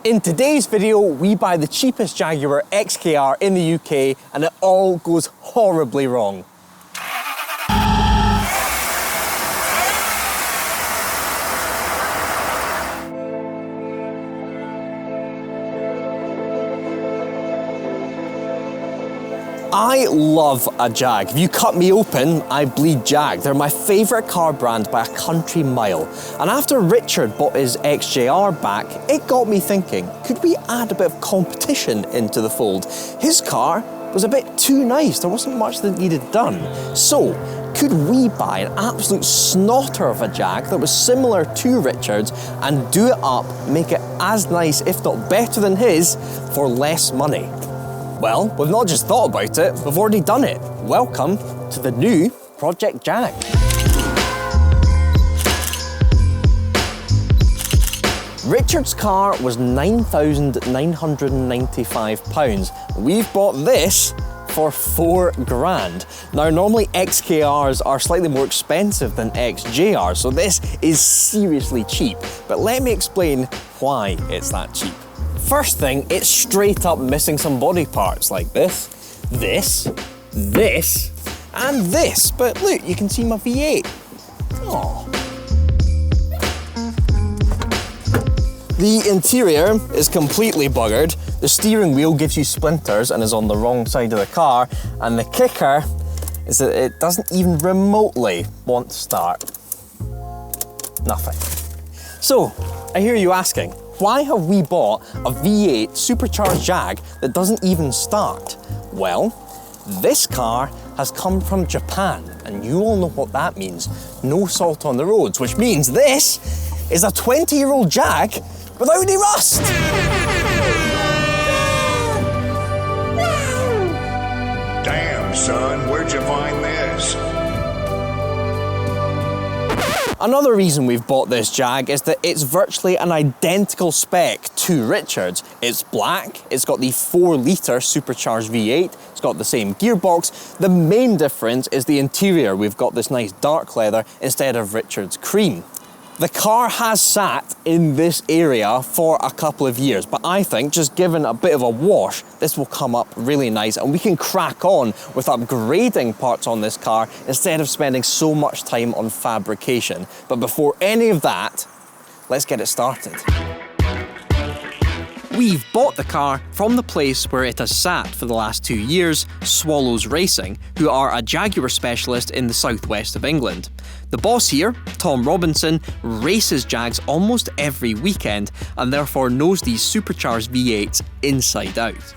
In today's video, we buy the cheapest Jaguar XKR in the UK and it all goes horribly wrong. I love a Jag. If you cut me open, I bleed Jag. They're my favourite car brand by a country mile. And after Richard bought his XJR back, it got me thinking, could we add a bit of competition into the fold? His car was a bit too nice. There wasn't much that needed done. So, could we buy an absolute snotter of a Jag that was similar to Richard's and do it up, make it as nice, if not better than his, for less money? Well, we've not just thought about it, we've already done it. Welcome to the new Project Jag. Richard's car was £9,995. We've bought this for £4 grand. Now, normally XKRs are slightly more expensive than XJRs, so this is seriously cheap. But let me explain why it's that cheap. First thing, it's straight up missing some body parts like this, this, and this. But look, you can see my V8. Aww. The interior is completely buggered. The steering wheel gives you splinters and is on the wrong side of the car. And the kicker is that it doesn't even remotely want to start. Nothing. So, I hear you asking, why have we bought a V8 supercharged Jag that doesn't even start? Well, this car has come from Japan, and you all know what that means. No salt on the roads, which means this is a 20-year-old Jag without any rust. Damn, son, where'd you find this? Another reason we've bought this Jag is that it's virtually an identical spec to Richard's. It's black, it's got the 4-litre supercharged V8, it's got the same gearbox. The main difference is the interior. We've got this nice dark leather instead of Richard's cream. The car has sat in this area for a couple of years, but I think just given a bit of a wash, this will come up really nice and we can crack on with upgrading parts on this car instead of spending so much time on fabrication. But before any of that, let's get it started. We've bought the car from the place where it has sat for the last 2 years, Swallows Racing, who are a Jaguar specialist in the southwest of England. The boss here, Tom Robinson, races Jags almost every weekend and therefore knows these supercharged V8s inside out.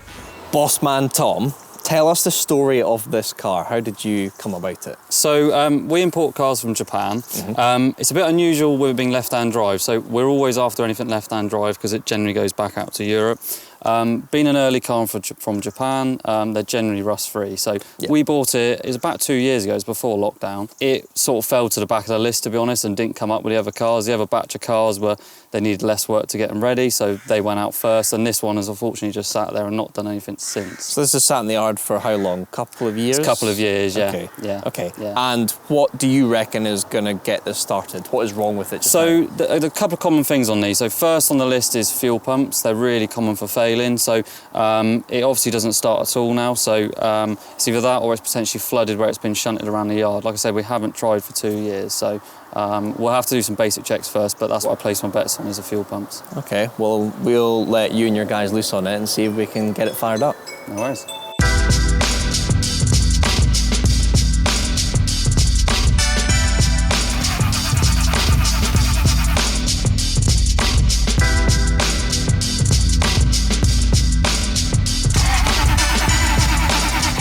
Boss man Tom, tell us the story of this car. How did you come about it? So we import cars from Japan. It's a bit unusual with it being left-hand drive, so we're always after anything left-hand drive because it generally goes back out to Europe. Being an early car from Japan, they're generally rust-free. So we bought it was about 2 years ago, it was before lockdown. It sort of fell to the back of the list, to be honest, and didn't come up with the other cars. The other batch of cars were, they needed less work to get them ready, so they went out first, and this one has unfortunately just sat there and not done anything since. So this has sat in the yard for how long? Couple of years? It's a couple of years, yeah. Okay. Yeah. Okay. Yeah. And what do you reckon is going to get this started? What is wrong with it? So the couple of common things on these. So first on the list is fuel pumps. They're really common for failing. So it obviously doesn't start at all now. So it's either that or it's potentially flooded where it's been shunted around the yard. Like I said, we haven't tried for 2 years. So we'll have to do some basic checks first, but that's what I place my bets on is the fuel pumps. Okay, well, we'll let you and your guys loose on it and see if we can get it fired up. No worries.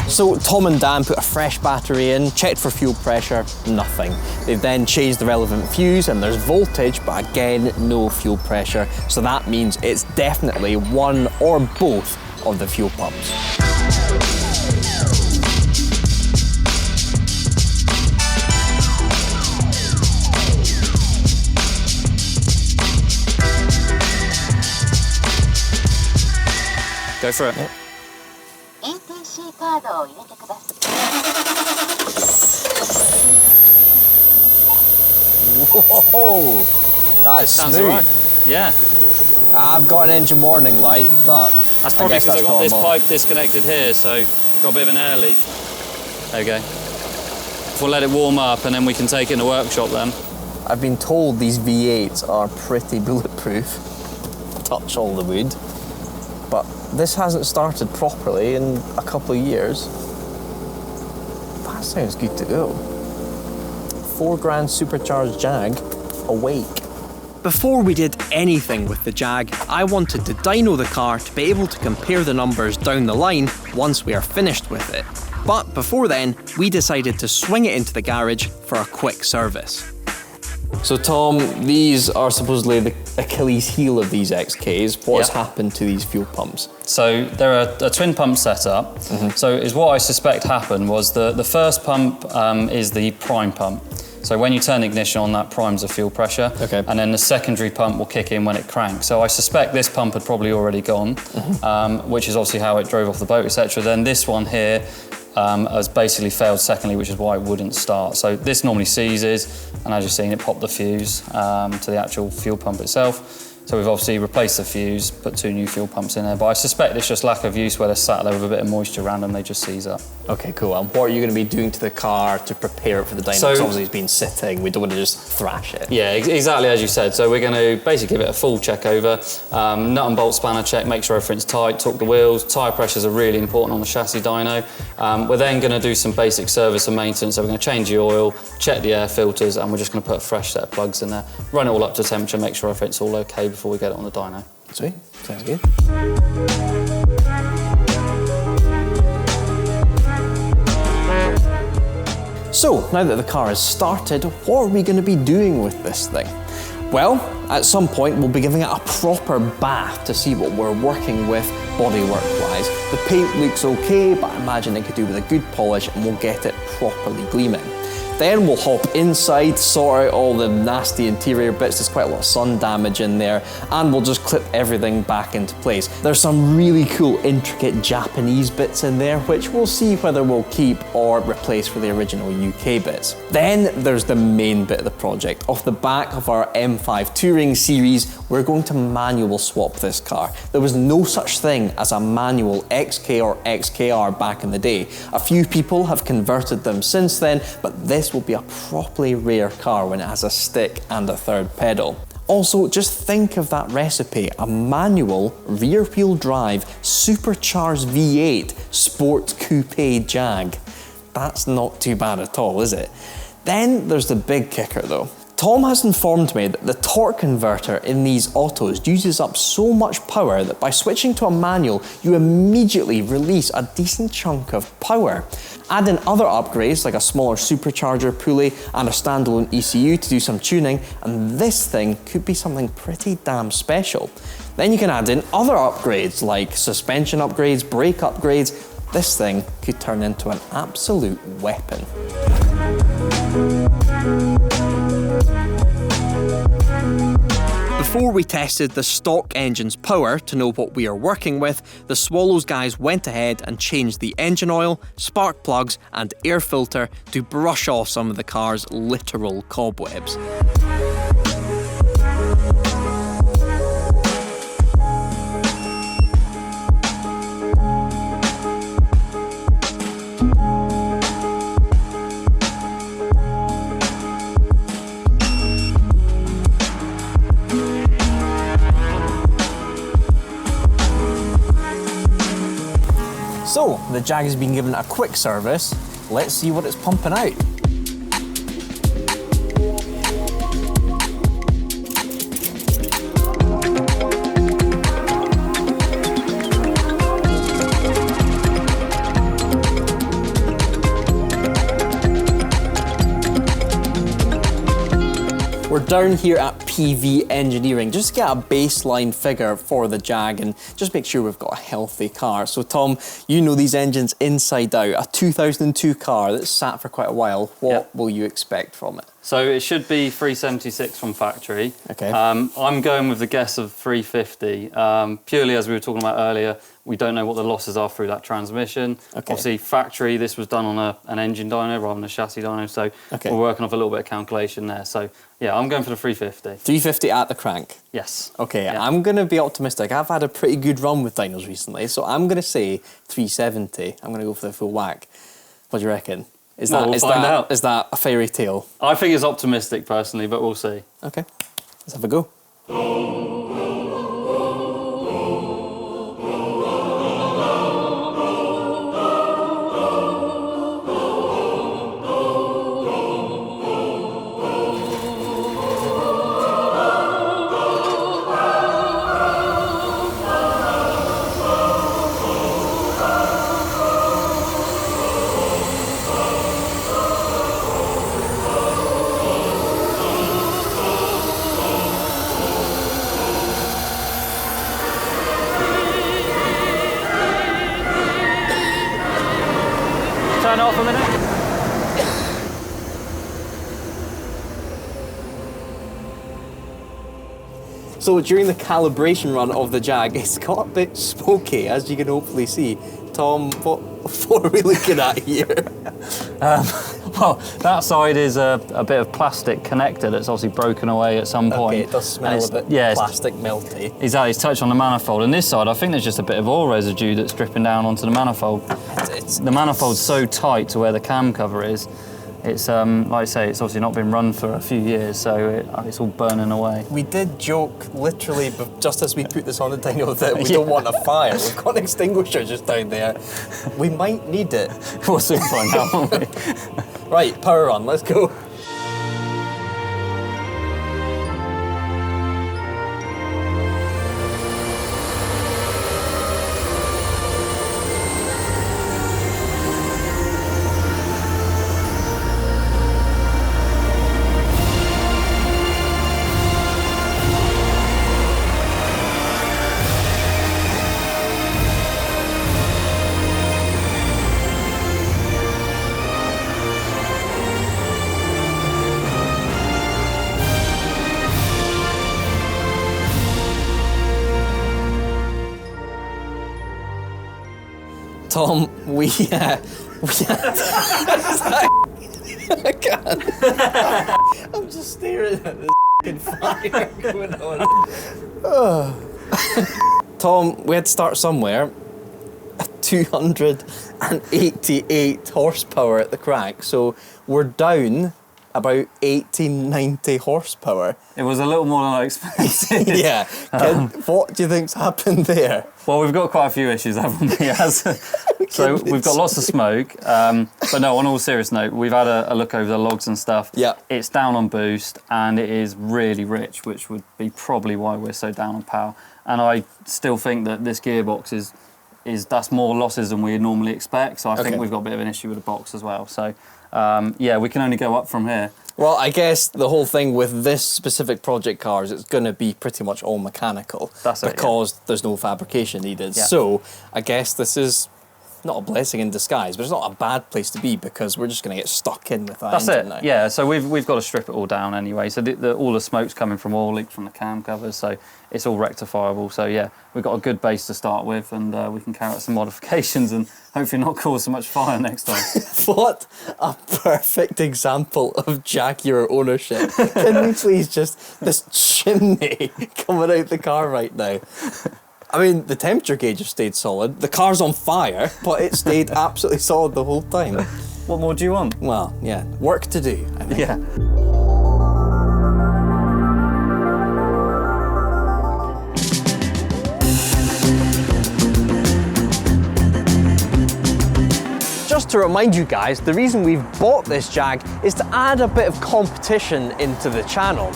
So Tom and Dan put a fresh battery in, checked for fuel pressure, nothing. They've then changed the relevant fuse and there's voltage, but again, no fuel pressure. So that means it's definitely one or both of the fuel pumps. Go for it. Yep. Whoa, that is Sounds smooth. all right. Yeah. I've got an engine warning light, but That's probably because I've got this normal. pipe disconnected here, so got a bit of an air leak. There we go. We'll let it warm up and then we can take it in the workshop then. I've been told these V8s are pretty bulletproof. Touch all the wood. But this hasn't started properly in a couple of years. That sounds good to go. 4 grand supercharged Jag, awake. Before we did anything with the Jag, I wanted to dyno the car to be able to compare the numbers down the line once we are finished with it. But before then, we decided to swing it into the garage for a quick service. So Tom, these are supposedly the Achilles heel of these XKs. What has happened to these fuel pumps? So they're a twin pump setup. So is what I suspect happened was the first pump is the prime pump. So when you turn the ignition on, that primes the fuel pressure. Okay. And then the secondary pump will kick in when it cranks. So I suspect this pump had probably already gone, which is obviously how it drove off the boat, etc. Then this one here has basically failed secondly, which is why it wouldn't start. So this normally seizes, and as you've seen, it popped the fuse to the actual fuel pump itself. So we've obviously replaced the fuse, put 2 new fuel pumps in there, but I suspect it's just lack of use where they're sat there with a bit of moisture around them, they just seize up. Okay, cool. And what are you going to be doing to the car to prepare it for the dyno? Because obviously it's been sitting, we don't want to just thrash it. Yeah, exactly as you said. So we're going to basically give it a full check over, nut and bolt spanner check, make sure everything's tight, torque the wheels, tyre pressures are really important on the chassis dyno. We're then going to do some basic service and maintenance, so we're going to change the oil, check the air filters, and we're just going to put a fresh set of plugs in there, run it all up to temperature, make sure everything's all okay before we get it on the dyno. Sweet, sounds good. So, now that the car is started, what are we going to be doing with this thing? Well, at some point we'll be giving it a proper bath to see what we're working with bodywork-wise. The paint looks okay, but I imagine it could do with a good polish and we'll get it properly gleaming. Then we'll hop inside, sort out all the nasty interior bits, there's quite a lot of sun damage in there, and we'll just clip everything back into place. There's some really cool intricate Japanese bits in there, which we'll see whether we'll keep or replace for the original UK bits. Then there's the main bit of the project. Off the back of our M5 Touring series, we're going to manual swap this car. There was no such thing as a manual XK or XKR back in the day. A few people have converted them since then, but this will be a properly rare car when it has a stick and a third pedal. Also, just think of that recipe, a manual rear-wheel drive supercharged V8 sports coupe Jag. That's not too bad at all, is it? Then there's the big kicker though. Tom has informed me that the torque converter in these autos uses up so much power that by switching to a manual, you immediately release a decent chunk of power. Add in other upgrades like a smaller supercharger pulley and a standalone ECU to do some tuning, and this thing could be something pretty damn special. Then you can add in other upgrades like suspension upgrades, brake upgrades. This thing could turn into an absolute weapon. Before we tested the stock engine's power to know what we are working with, the Swallows guys went ahead and changed the engine oil, spark plugs and air filter to brush off some of the car's literal cobwebs. So, the Jag has been given a quick service. Let's see what it's pumping out. We're down here at PV Engineering just to get a baseline figure for the Jag and just make sure we've got a healthy car. So Tom, you know these engines inside out. A 2002 car that's sat for quite a while, what will you expect from it? So it should be 376 from factory. Okay. I'm going with the guess of 350, purely as we were talking about earlier, we don't know what the losses are through that transmission. Okay. Obviously, factory, this was done on an engine dyno rather than a chassis dyno, so Okay. we're working off a little bit of calculation there. So yeah, I'm going for the 350. 350 at the crank. Yes. Okay, Yeah. I'm going to be optimistic. I've had a pretty good run with dynos recently, so I'm going to say 370. I'm going to go for the full whack. What do you reckon? We'll find out. Is that a fairy tale? I think it's optimistic personally, but we'll see. Okay, let's have a go. Turn it off a minute. So during the calibration run of the Jag, it's got a bit smoky, as you can hopefully see. Tom, what are we looking at here? Well, that side is a bit of plastic connector that's obviously broken away at some point. Okay, it does smell a bit plastic melty. Exactly, it's touched on the manifold. And this side, I think there's just a bit of oil residue that's dripping down onto the manifold. The manifold's so tight to where the cam cover is. It's, like I say, it's obviously not been run for a few years, so it's all burning away. We did joke, literally, just as we put this on the dyno, that we don't want a fire. We've got an extinguisher just down there. We might need it. We'll soon find out, won't we? Right, power on, let's go. Tom, we I can't. I'm just staring at this f***ing fire going on. Tom, we had to start somewhere. 288 horsepower at the crank, so we're down about 90 horsepower. It was a little more than I expected. Yeah. What do you think's happened there? Well, we've got quite a few issues, haven't we? So we've got lots of smoke. But no, on all serious note, we've had a look over the logs and stuff. Yeah. It's down on boost and it is really rich, which would be probably why we're so down on power. And I still think that this gearbox that's more losses than we would normally expect. So I think we've got a bit of an issue with the box as well. So yeah, we can only go up from here. Well, I guess the whole thing with this specific project car is it's going to be pretty much all mechanical. That's it, because there's no fabrication needed. Yeah. So I guess this is not a blessing in disguise, but it's not a bad place to be because we're just going to get stuck in with that engine now. Yeah, so we've got to strip it all down anyway. So all the smoke's coming from oil leak from the cam covers, so it's all rectifiable. So yeah, we've got a good base to start with, and we can carry out some modifications and hopefully not cause so much fire next time. What a perfect example of Jaguar ownership. Can we please just, this chimney coming out the car right now. I mean, the temperature gauge has stayed solid. The car's on fire, but it stayed absolutely solid the whole time. What more do you want? Well, yeah, work to do, I think. Yeah. Just to remind you guys, the reason we've bought this Jag is to add a bit of competition into the channel.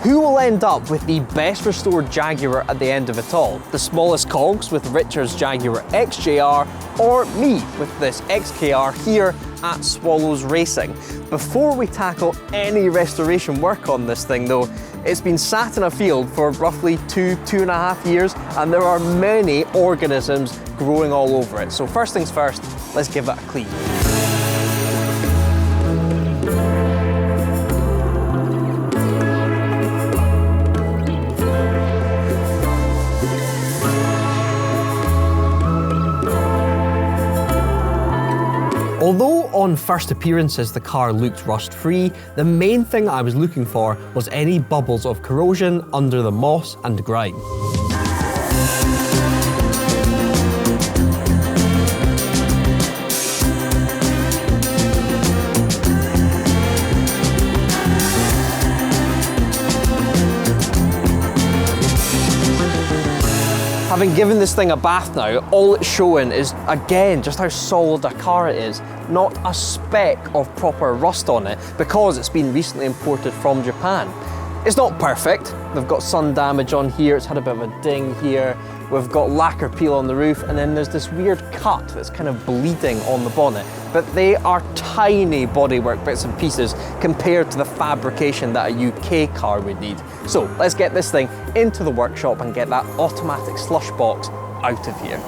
Who will end up with the best restored Jaguar at the end of it all? The smallest cogs with Richard's Jaguar XJR, or me with this XKR here at Swallows Racing? Before we tackle any restoration work on this thing though, it's been sat in a field for roughly 2.5 years, and there are many organisms growing all over it. So first things first, let's give it a clean. Although on first appearances the car looked rust-free, the main thing I was looking for was any bubbles of corrosion under the moss and grime. Having given this thing a bath now, all it's showing is, again, just how solid a car it is. Not a speck of proper rust on it, because it's been recently imported from Japan. It's not perfect. They've got sun damage on here, it's had a bit of a ding here. We've got lacquer peel on the roof, and then there's this weird cut that's kind of bleeding on the bonnet. But they are tiny bodywork bits and pieces compared to the fabrication that a UK car would need. So let's get this thing into the workshop and get that automatic slush box out of here.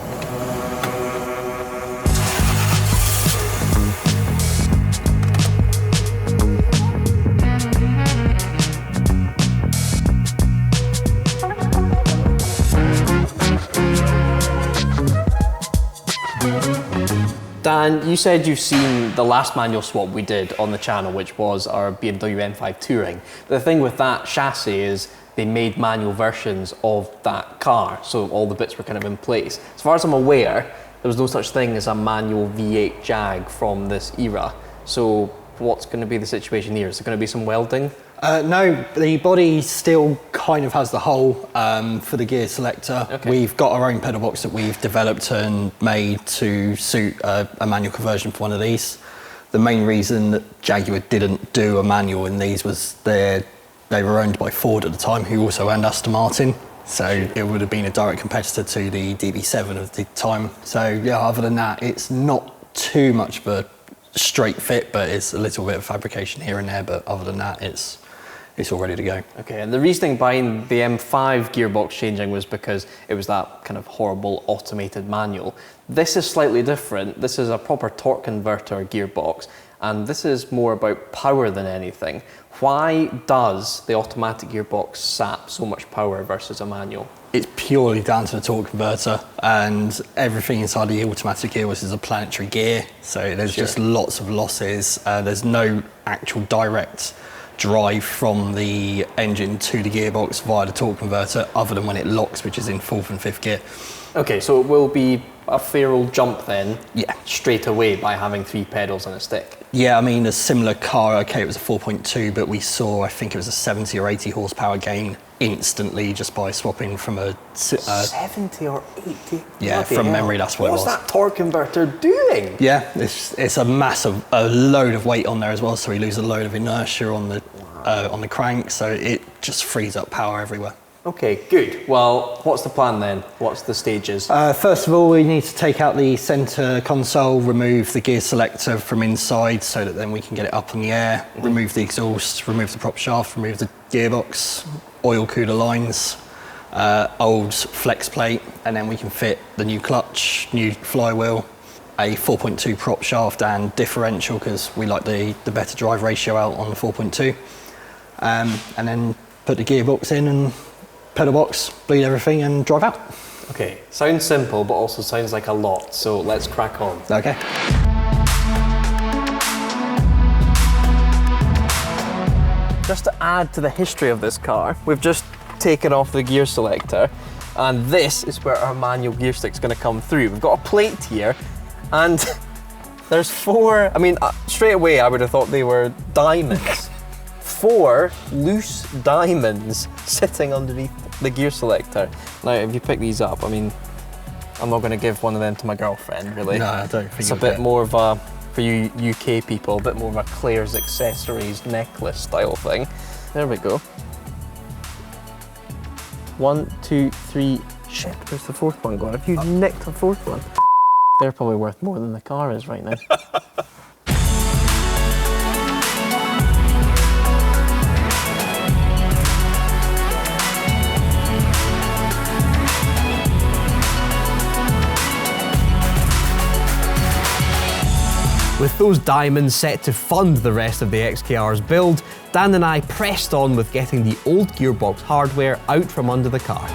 Dan, you said you've seen the last manual swap we did on the channel, which was our BMW M5 Touring. The thing with that chassis is they made manual versions of that car, so all the bits were kind of in place. As far as I'm aware, there was no such thing as a manual V8 Jag from this era. So what's going to be the situation here? Is there going to be some welding? No, the body still kind of has the hole for the gear selector. Okay. We've got our own pedal box that we've developed and made to suit a manual conversion for one of these. The main reason that Jaguar didn't do a manual in these was they were owned by Ford at the time, who also owned Aston Martin. So it would have been a direct competitor to the DB7 of the time. So yeah, other than that, it's not too much of a straight fit, but it's a little bit of fabrication here and there. But other than that, it's all ready to go. Okay, and the reasoning behind the M5 gearbox changing was because it was that kind of horrible automated manual. This is slightly different. This is a proper torque converter gearbox, and this is more about power than anything. Why does the automatic gearbox sap so much power versus a manual? It's purely down to the torque converter, and everything inside the automatic gearbox is a planetary gear, so there's just lots of losses. There's no actual direct drive from the engine to the gearbox via the torque converter, other than when it locks, which is in 4th and 5th gear. Okay, so it will be a fair old jump then, yeah, straight away by having 3 pedals and a stick. Yeah, I mean, a similar car, okay, it was a 4.2, but we saw, I think it was a 70 or 80 horsepower gain instantly just by swapping from a 70 or 80? Yeah, from memory, that's what it was. What's that torque converter doing? Yeah, it's a massive, a load of weight on there as well, so we lose a load of inertia on the crank, so it just frees up power everywhere. Okay, good. Well, what's the plan then? What's the stages? First of all, we need to take out the centre console, remove the gear selector from inside so that then we can get it up in the air, remove the exhaust, remove the prop shaft, remove the gearbox, oil cooler lines, old flex plate, and then we can fit the new clutch, new flywheel, a 4.2 prop shaft and differential, because we like the better drive ratio out on the 4.2, and then put the gearbox in and pedal box, bleed everything and drive out. Okay, sounds simple but also sounds like a lot, so let's crack on. Okay. Just to add to the history of this car, we've just taken off the gear selector, and this is where our manual gear stick's going to come through. We've got a plate here, and there's 4, I mean, straight away I would have thought they were diamonds. 4 loose diamonds sitting underneath the gear selector. Now, if you pick these up, I mean, I'm not going to give one of them to my girlfriend, really. No, I don't think it's a bit more of a, for you UK people, a bit more of a Claire's accessories necklace style thing. There we go. 1, 2, 3. Shit, where's the 4th one gone? Have you nicked the 4th one? They're probably worth more than the car is right now. With those diamonds set to fund the rest of the XKR's build, Dan and I pressed on with getting the old gearbox hardware out from under the car.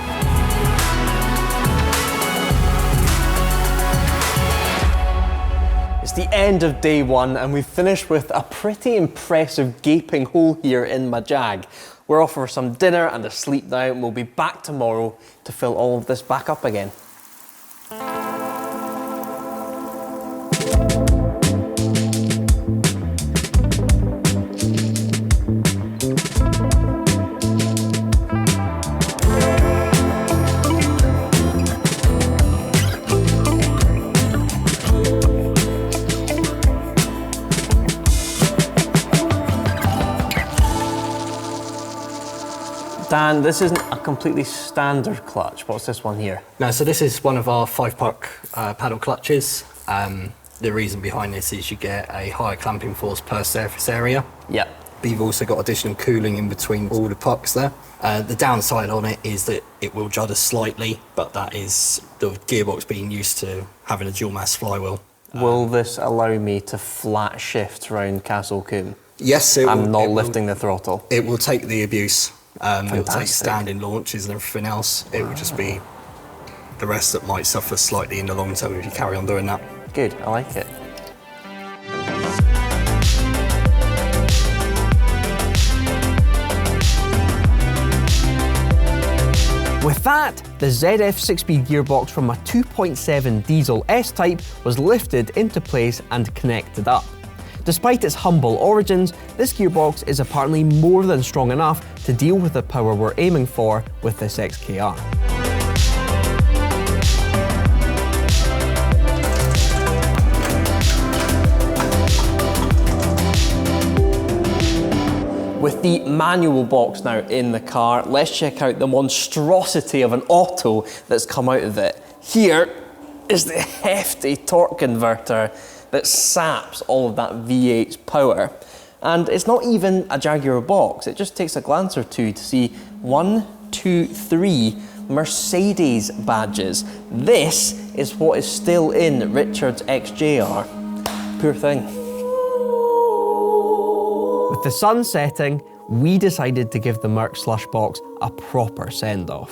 It It's the end of day one and we've finished with a pretty impressive gaping hole here in my Jag. We're off for some dinner and a sleep now and we'll be back tomorrow to fill all of this back up again. Dan, this isn't a completely standard clutch. What's this one here? No, so this is one of our 5-puck paddle clutches. The reason behind this is you get a higher clamping force per surface area. Yeah. But you've also got additional cooling in between all the pucks there. The downside on it is that it will judder slightly, but that is the gearbox being used to having a dual mass flywheel. Will this allow me to flat shift around Castle Coombe? Yes, I'm not lifting the throttle. It will take the abuse. It will take standing launches and everything else. It will just be the rest that might suffer slightly in the long term if you carry on doing that. Good, I like it. With that, the ZF 6-speed gearbox from a 2.7 diesel S-Type was lifted into place and connected up. Despite its humble origins, this gearbox is apparently more than strong enough to deal with the power we're aiming for with this XKR. With the manual box now in the car, let's check out the monstrosity of an auto that's come out of it. Here is the hefty torque converter that saps all of that V8's power. And it's not even a Jaguar box, it just takes a glance or two to see 1, 2, 3 Mercedes badges. This is what is still in Richard's XJR. Poor thing. With the sun setting, we decided to give the Merc slush box a proper send-off.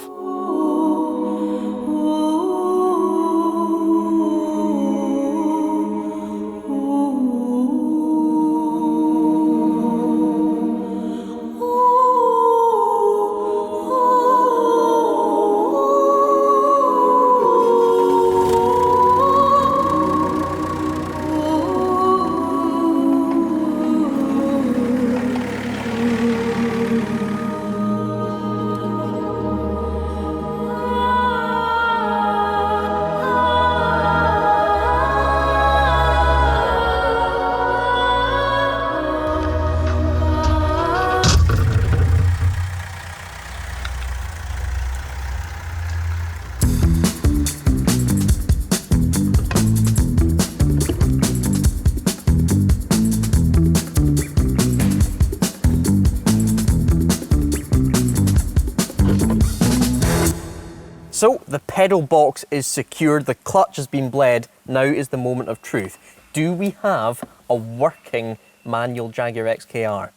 So the pedal box is secured, the clutch has been bled, now is the moment of truth. Do we have a working manual Jaguar XKR?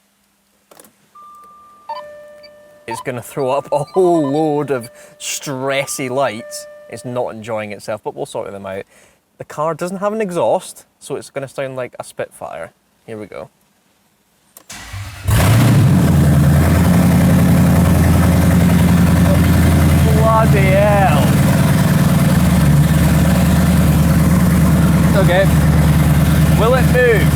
It's going to throw up a whole load of stressy lights. It's not enjoying itself, but we'll sort them out. The car doesn't have an exhaust, so it's going to sound like a Spitfire. Here we go. Bloody hell. Okay. Will it move?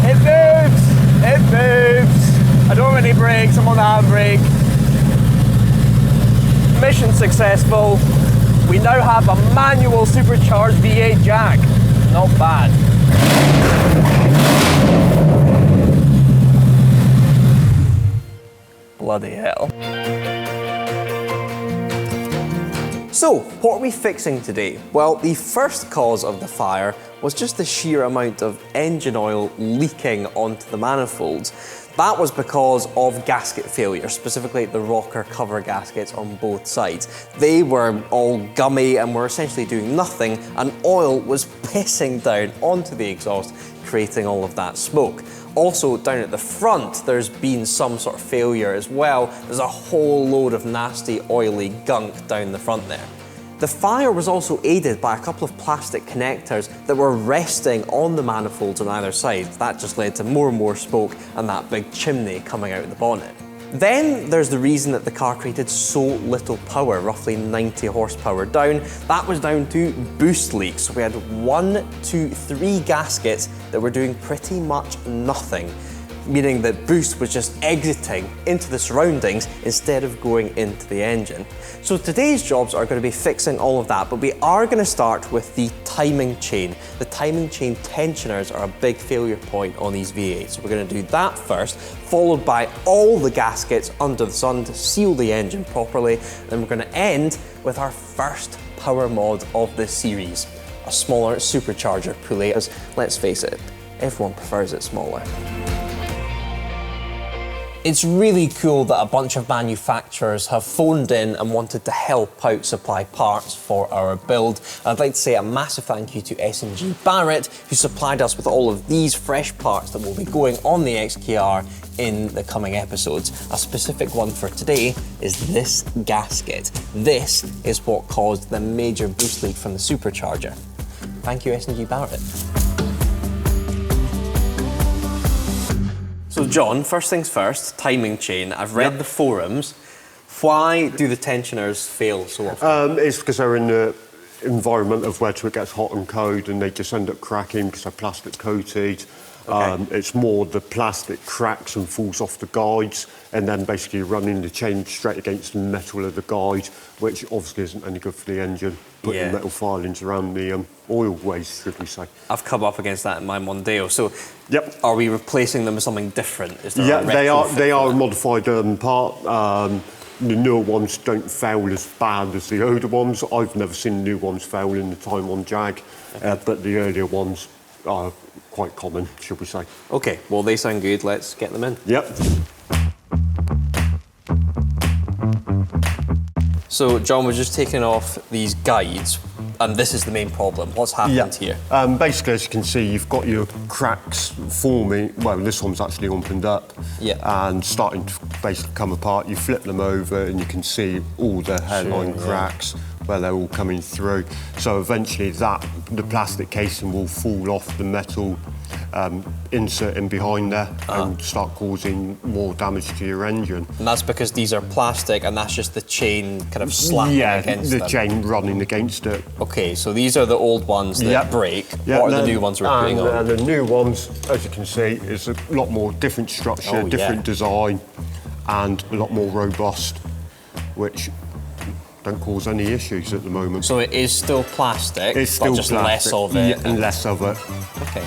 It moves! It moves! I don't have any brakes, I'm on the handbrake. Mission successful. We now have a manual supercharged V8 Jag. Not bad. Bloody hell. So, what are we fixing today? Well, the first cause of the fire was just the sheer amount of engine oil leaking onto the manifolds. That was because of gasket failure, specifically the rocker cover gaskets on both sides. They were all gummy and were essentially doing nothing, and oil was pissing down onto the exhaust, creating all of that smoke. Also, down at the front, there's been some sort of failure as well. There's a whole load of nasty, oily gunk down the front there. The fire was also aided by a couple of plastic connectors that were resting on the manifolds on either side. That just led to more and more smoke and that big chimney coming out of the bonnet. Then there's the reason that the car created so little power, roughly 90 horsepower down. That was down to boost leaks. So we had 1, 2, 3 gaskets that were doing pretty much nothing, meaning that boost was just exiting into the surroundings instead of going into the engine. So today's jobs are going to be fixing all of that, but we are going to start with the timing chain. The timing chain tensioners are a big failure point on these V8s. So we're going to do that first, followed by all the gaskets under the sun to seal the engine properly. Then we're going to end with our first power mod of this series, a smaller supercharger pulley, as let's face it, everyone prefers it smaller. It's really cool that a bunch of manufacturers have phoned in and wanted to help out supply parts for our build. I'd like to say a massive thank you to S&G Barrett, who supplied us with all of these fresh parts that will be going on the XKR in the coming episodes. A specific one for today is this gasket. This is what caused the major boost leak from the supercharger. Thank you, S&G Barrett. So John, first things first, timing chain. I've read the forums. Why do the tensioners fail so often? It's because they're in the environment of where it gets hot and cold and they just end up cracking because they're plastic coated. Okay. It's more the plastic cracks and falls off the guides and then basically running the chain straight against the metal of the guide, which obviously isn't any good for the engine. Putting metal filings around the oil waste, should we say. I've come up against that in my Mondeo. So yep. Are we replacing them with something different? Is there they are a modified part. The newer ones don't fail as bad as the older ones. I've never seen new ones fail in the time on Jag, but the earlier ones are quite common, should we say. Okay, well they sound good, let's get them in. Yep. So John was just taking off these guides, and this is the main problem. What's happened here? Basically, as you can see, you've got your cracks forming. Well, this one's actually opened up and starting to basically come apart. You flip them over and you can see all the hairline cracks where they're all coming through. So eventually the plastic casing will fall off the metal insert in behind there and start causing more damage to your engine. And that's because these are plastic and that's just the chain kind of slapping against them? Yeah, the chain running against it. Okay, so these are the old ones that break. What are the new ones we're putting on? And the new ones, as you can see, is a lot more different structure, different design, and a lot more robust, which don't cause any issues at the moment. So it is still plastic, it's still but just plastic, less of it? Yeah, and less of it. Okay.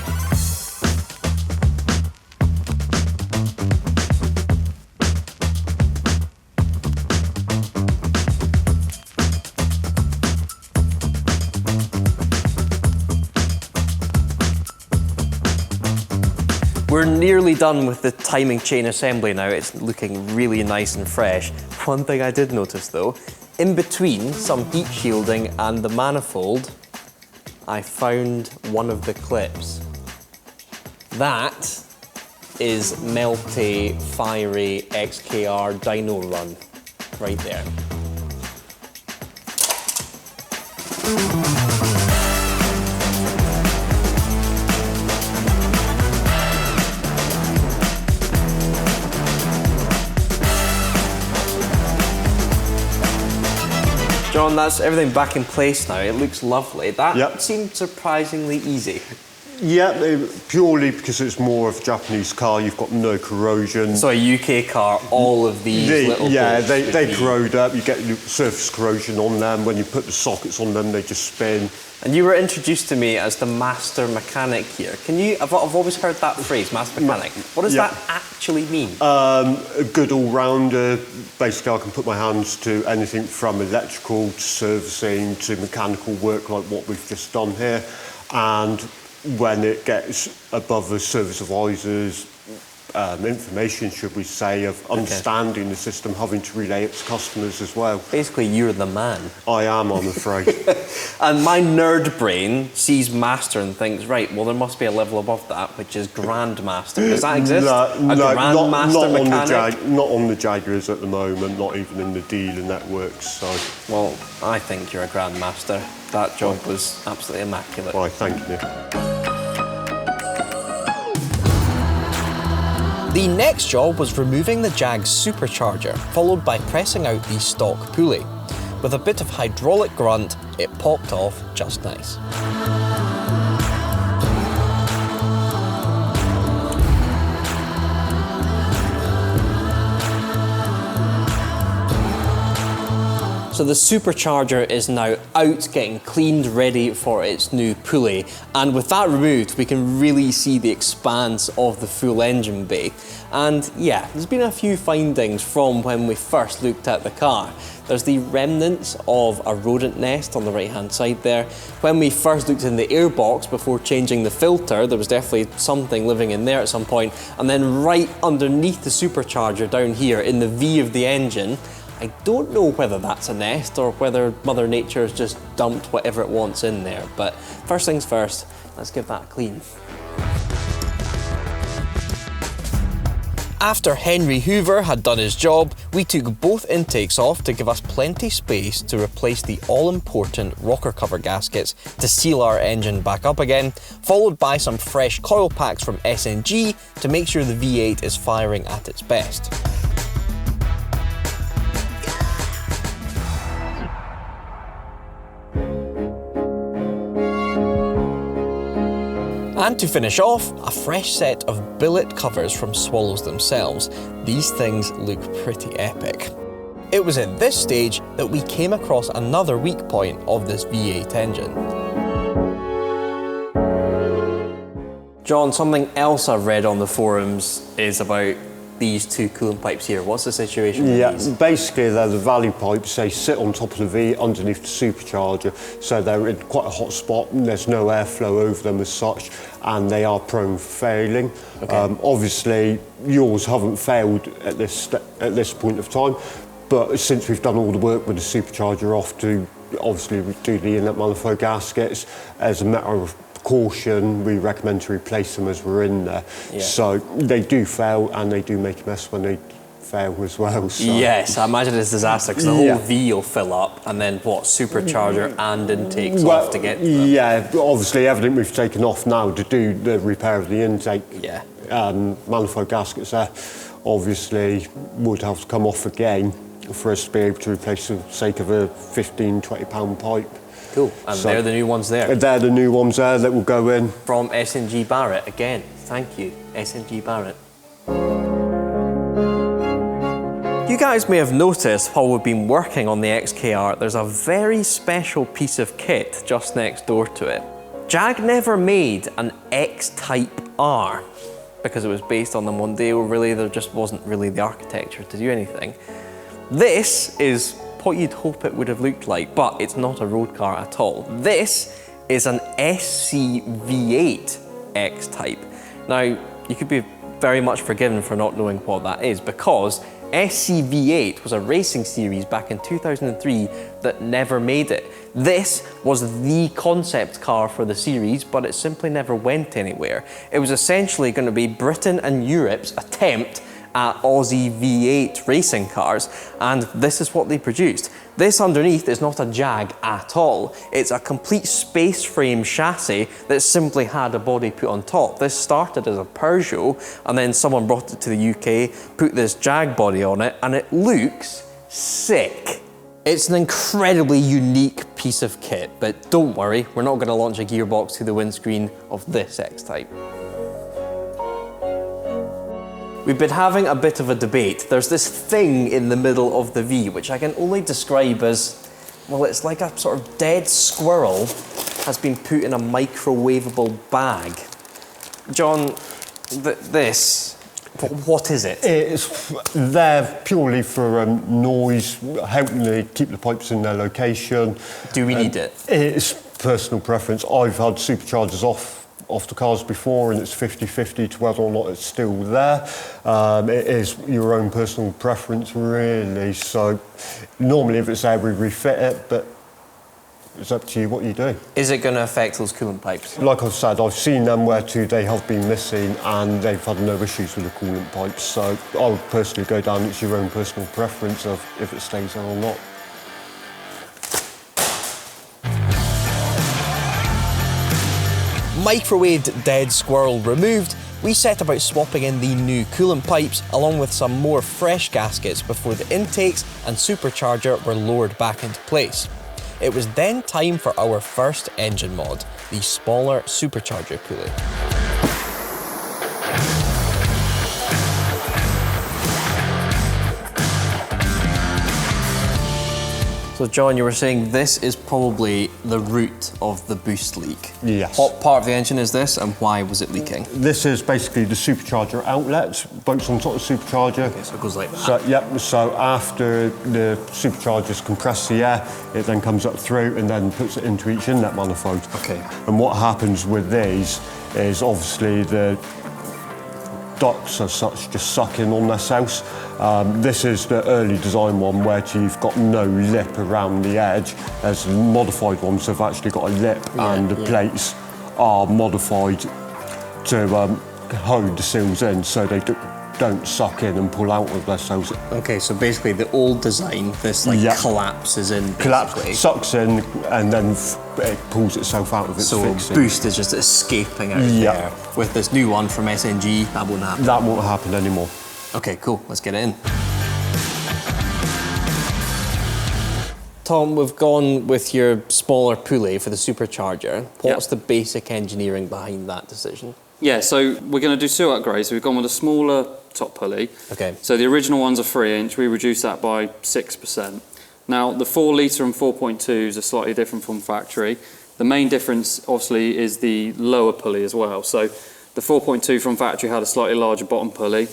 We're nearly done with the timing chain assembly now. It's looking really nice and fresh. One thing I did notice though, in between some heat shielding and the manifold, I found one of the clips. That is melty, fiery XKR Dyno run right there. John, that's everything back in place now. It looks lovely. That seemed surprisingly easy. Yeah, purely because it's more of a Japanese car. You've got no corrosion. So a UK car, all of these little bits they corrode up. You get surface corrosion on them. When you put the sockets on them, they just spin. And you were introduced to me as the master mechanic here. Can you? I've always heard that phrase, master mechanic. What does that actually mean? A good all-rounder. Basically, I can put my hands to anything from electrical to servicing to mechanical work, like what we've just done here. And when it gets above the service advisor's information, should we say, of understanding the system, having to relay it to customers as well. Basically, you're the man. I am, I'm afraid. And my nerd brain sees master and thinks, right, well, there must be a level above that, which is grandmaster. Does that exist? Grandmaster mechanic? Not on the Jaguars at the moment, not even in the dealer networks. So. Well, I think you're a grandmaster. That job was absolutely immaculate. Why, thank you. The next job was removing the Jag's supercharger, followed by pressing out the stock pulley. With a bit of hydraulic grunt, it popped off just nice. So the supercharger is now out, getting cleaned, ready for its new pulley. And with that removed, we can really see the expanse of the full engine bay. And yeah, there's been a few findings from when we first looked at the car. There's the remnants of a rodent nest on the right-hand side there. When we first looked in the airbox before changing the filter, there was definitely something living in there at some point. And then right underneath the supercharger down here in the V of the engine, I don't know whether that's a nest or whether Mother Nature has just dumped whatever it wants in there, but first things first, let's give that a clean. After Henry Hoover had done his job, we took both intakes off to give us plenty space to replace the all-important rocker cover gaskets to seal our engine back up again, followed by some fresh coil packs from SNG to make sure the V8 is firing at its best. And to finish off, a fresh set of billet covers from Swallows themselves. These things look pretty epic. It was at this stage that we came across another weak point of this V8 engine. John, something else I've read on the forums is about these two coolant pipes here. What's the situation with these? Basically they're the valley pipes. They sit on top of the V underneath the supercharger, so they're in quite a hot spot and there's no airflow over them as such, and they are prone for failing. Okay. Obviously yours haven't failed at this point of time, but since we've done all the work with the supercharger off to obviously do the inlet manifold gaskets, as a matter of caution, we recommend to replace them as we're in there. Yeah. So they do fail and they do make a mess when they fail as well. So. Yes, I imagine it's a disaster because the whole V will fill up and then what, supercharger and intakes off to get to them. Yeah, obviously everything we've taken off now to do the repair of the intake. Yeah. Manifold gaskets there obviously would have to come off again for us to be able to replace for the sake of a £15–20 pipe. Cool, and so they're the new ones there. They're the new ones there that will go in. From SNG Barrett, again, thank you, SNG Barrett. You guys may have noticed while we've been working on the XKR, there's a very special piece of kit just next door to it. Jag never made an X-Type R because it was based on the Mondeo, really, there just wasn't really the architecture to do anything. This is what you'd hope it would have looked like, but it's not a road car at all. This is an SC V8 X-Type. Now, you could be very much forgiven for not knowing what that is, because SC V8 was a racing series back in 2003 that never made it. This was the concept car for the series, but it simply never went anywhere. It was essentially going to be Britain and Europe's attempt at Aussie V8 racing cars, and this is what they produced. This underneath is not a Jag at all. It's a complete space frame chassis that simply had a body put on top. This started as a Peugeot, and then someone brought it to the UK, put this Jag body on it, and it looks sick. It's an incredibly unique piece of kit, but don't worry, we're not going to launch a gearbox through the windscreen of this X-Type. We've been having a bit of a debate. There's this thing in the middle of the V, which I can only describe as, well, it's like a sort of dead squirrel has been put in a microwavable bag. John, what is it? It's there purely for noise, helping to keep the pipes in their location. Do we need it? It's personal preference. I've had superchargers off off the cars before, and it's 50-50 to whether or not it's still there. It is your own personal preference, really. So normally if it's there, we refit it, but it's up to you what you do. Is it going to affect those coolant pipes? Like I've said, I've seen them where they have been missing and they've had no issues with the coolant pipes. So I would personally go down, it's your own personal preference of if it stays there or not. Microwaved dead squirrel removed, we set about swapping in the new coolant pipes along with some more fresh gaskets before the intakes and supercharger were lowered back into place. It was then time for our first engine mod, the smaller supercharger pulley. So John, you were saying this is probably the root of the boost leak. Yes. What part of the engine is this and why was it leaking? This is basically the supercharger outlet, bolts on top of the supercharger. Okay, so it goes like that. So after the superchargers compress the air, it then comes up through and then puts it into each inlet manifold. Okay. And what happens with these is obviously the ducts as such just suck in on themselves. This is the early design one where you've got no lip around the edge. As the modified ones have actually got a lip, and the plates are modified to hold the seals in so they don't suck in and pull out of themselves. Okay, so basically the old design, this collapses in. Sucks in and then it pulls itself out of its fixing. Boost is just escaping out there. With this new one from SNG, that won't happen. That won't happen anymore. Okay, cool, let's get it in. Tom, we've gone with your smaller pulley for the supercharger. What's the basic engineering behind that decision? Yeah, so we're going to do 2 upgrades. So we've gone with a smaller top pulley. Okay. So the original one's a 3-inch. We reduced that by 6%. Now, the 4 litre and 4.2s are slightly different from factory. The main difference, obviously, is the lower pulley as well. So the 4.2 from factory had a slightly larger bottom pulley.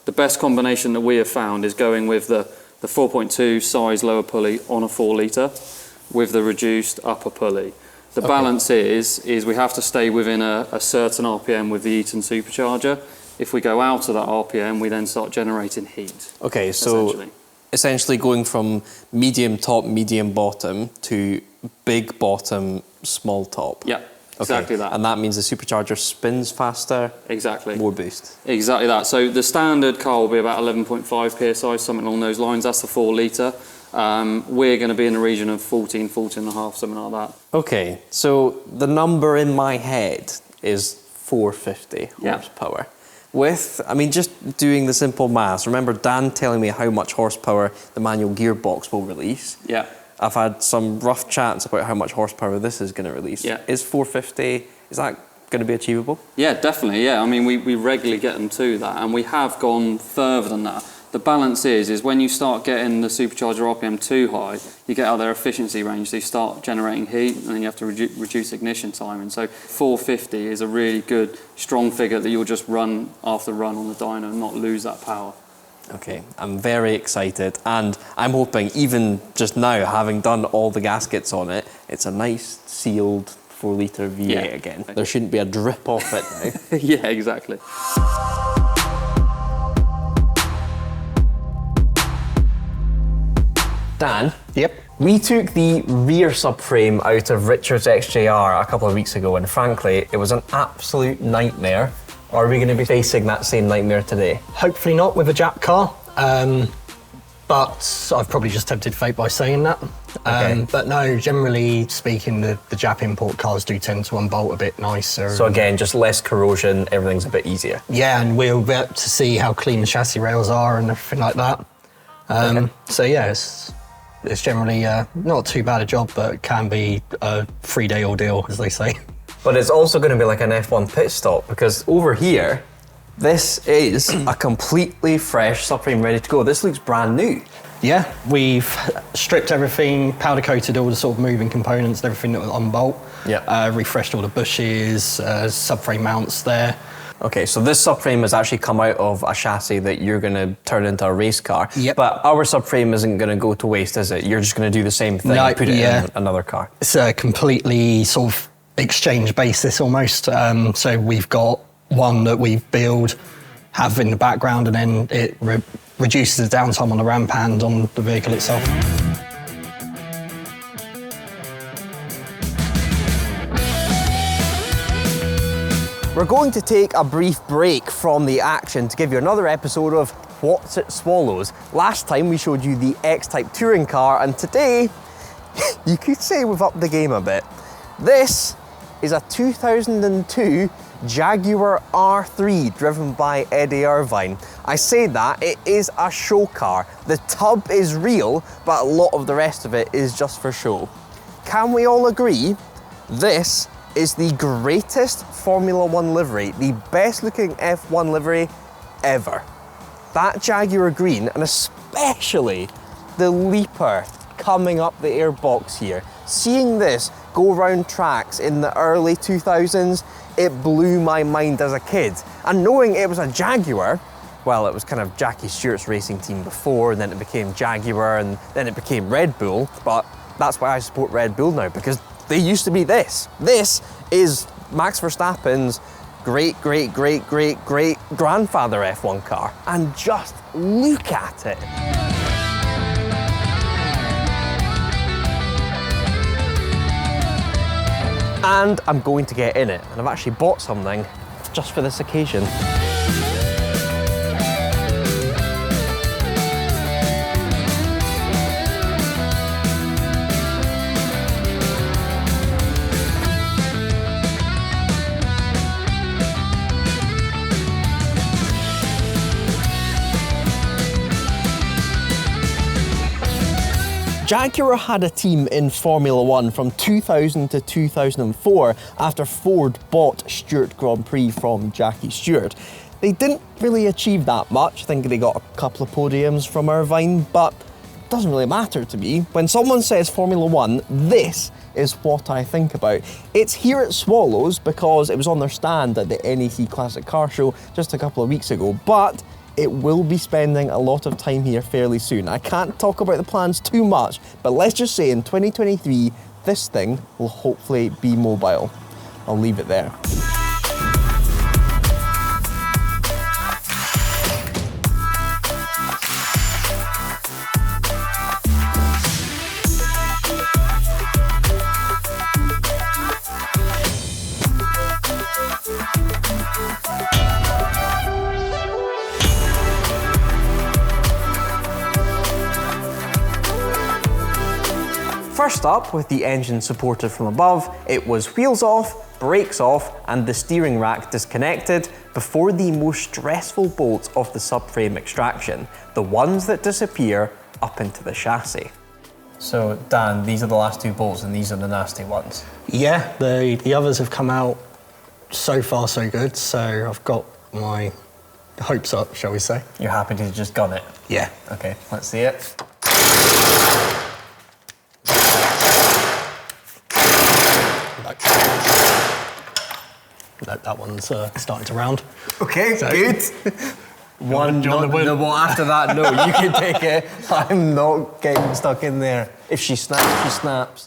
The best combination that we have found is going with the 4.2 size lower pulley on a 4 litre with the reduced upper pulley. The balance is we have to stay within a certain RPM with the Eaton supercharger. If we go out of that RPM, we then start generating heat. Okay, so essentially going from medium top, medium bottom to big bottom, small top. Yeah, exactly that. And that means the supercharger spins faster. Exactly. More boost. Exactly that. So the standard car will be about 11.5 PSI, something along those lines. That's the 4 litre. We're going to be in the region of 14 and a half, something like that. Okay, so the number in my head is 450 horsepower. Just doing the simple maths, remember Dan telling me how much horsepower the manual gearbox will release? Yeah. I've had some rough chats about how much horsepower this is going to release. Yeah. Is 450, is that going to be achievable? Yeah, definitely, yeah. I mean, we regularly get them to that, and we have gone further than that. The balance is when you start getting the supercharger RPM too high, you get out of their efficiency range, so you start generating heat, and then you have to reduce ignition time. And so 450 is a really good, strong figure that you'll just run after run on the dyno and not lose that power. Okay, I'm very excited, and I'm hoping even just now, having done all the gaskets on it, it's a nice sealed 4 litre V8 again. There shouldn't be a drip off it now. Yeah, exactly. Dan? Yep. We took the rear subframe out of Richard's XJR a couple of weeks ago, and frankly, it was an absolute nightmare. Are we going to be facing that same nightmare today? Hopefully not with a Jap car, but I've probably just tempted fate by saying that. But no, generally speaking, the Jap import cars do tend to unbolt a bit nicer. So again, just less corrosion, everything's a bit easier. Yeah, and we'll get to see how clean the chassis rails are and everything like that. So yeah, it's generally not too bad a job, but it can be a 3-day ordeal, as they say. But it's also going to be like an F1 pit stop, because over here, this is a completely fresh subframe ready to go. This looks brand new. Yeah, we've stripped everything, powder coated all the sort of moving components and everything that was on bolt. Yeah. Refreshed all the bushes, subframe mounts there. Okay, so this subframe has actually come out of a chassis that you're going to turn into a race car. Yep. But our subframe isn't going to go to waste, is it? You're just going to do the same thing and put it in another car. It's completely sort of exchange basis almost. So we've got one that we build, have in the background, and then it reduces the downtime on the ramp and on the vehicle itself. We're going to take a brief break from the action to give you another episode of What's It Swallows. Last time we showed you the X-Type touring car, and today, you could say we've upped the game a bit. This is a 2002 Jaguar R3 driven by Eddie Irvine. I say that, it is a show car. The tub is real, but a lot of the rest of it is just for show. Can we all agree this is the greatest Formula One livery, the best looking F1 livery ever? That Jaguar green, and especially the leaper coming up the airbox here. Seeing this go round tracks in the early 2000s, it blew my mind as a kid. And knowing it was a Jaguar, well, it was kind of Jackie Stewart's racing team before, and then it became Jaguar, and then it became Red Bull, but that's why I support Red Bull now, because they used to be this. This is Max Verstappen's great grandfather F1 car. And just look at it. And I'm going to get in it. And I've actually bought something just for this occasion. Jaguar had a team in Formula One from 2000 to 2004 after Ford bought Stewart Grand Prix from Jackie Stewart. They didn't really achieve that much. I think they got a couple of podiums from Irvine, but it doesn't really matter to me. When someone says Formula One, this is what I think about. It's here at Swallows because it was on their stand at the NEC Classic Car Show just a couple of weeks ago, but it will be spending a lot of time here fairly soon. I can't talk about the plans too much, but let's just say in 2023, this thing will hopefully be mobile. I'll leave it there. First up, with the engine supported from above, it was wheels off, brakes off, and the steering rack disconnected before the most stressful bolts of the subframe extraction, the ones that disappear up into the chassis. So Dan, these are the last two bolts and these are the nasty ones? Yeah, the others have come out so far so good, so I've got my hopes up, shall we say. You're happy to just gun it? Yeah. Okay, let's see it. That one's starting to round. Okay, so, good. One, well, after that, no, you can take it. I'm not getting stuck in there. If she snaps, she snaps.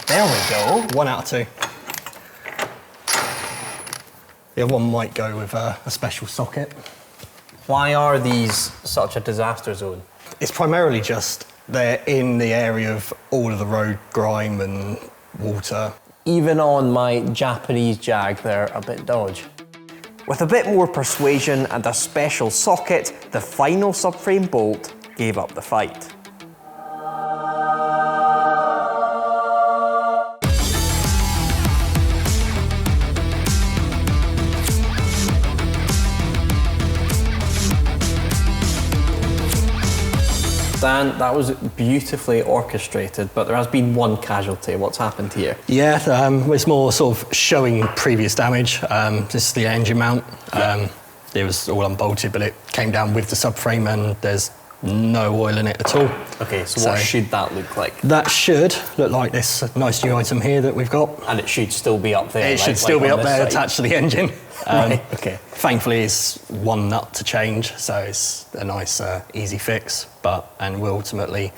There we go. 1 out of 2. The other one might go with a special socket. Why are these such a disaster zone? It's primarily just they're in the area of all of the road grime and water. Even on my Japanese Jag, they're a bit dodgy. With a bit more persuasion and a special socket, the final subframe bolt gave up the fight. Dan, that was beautifully orchestrated, but there has been one casualty. What's happened here? Yeah, it's more sort of showing previous damage. This is the engine mount. It was all unbolted, but it came down with the subframe and there's no oil in it at all. Okay, so what should that look like? That should look like this nice new item here that we've got. And it should still be up there? It should still be up there attached to the engine. Right, okay. Thankfully, it's one nut to change, so it's a nice, easy fix. And we'll ultimately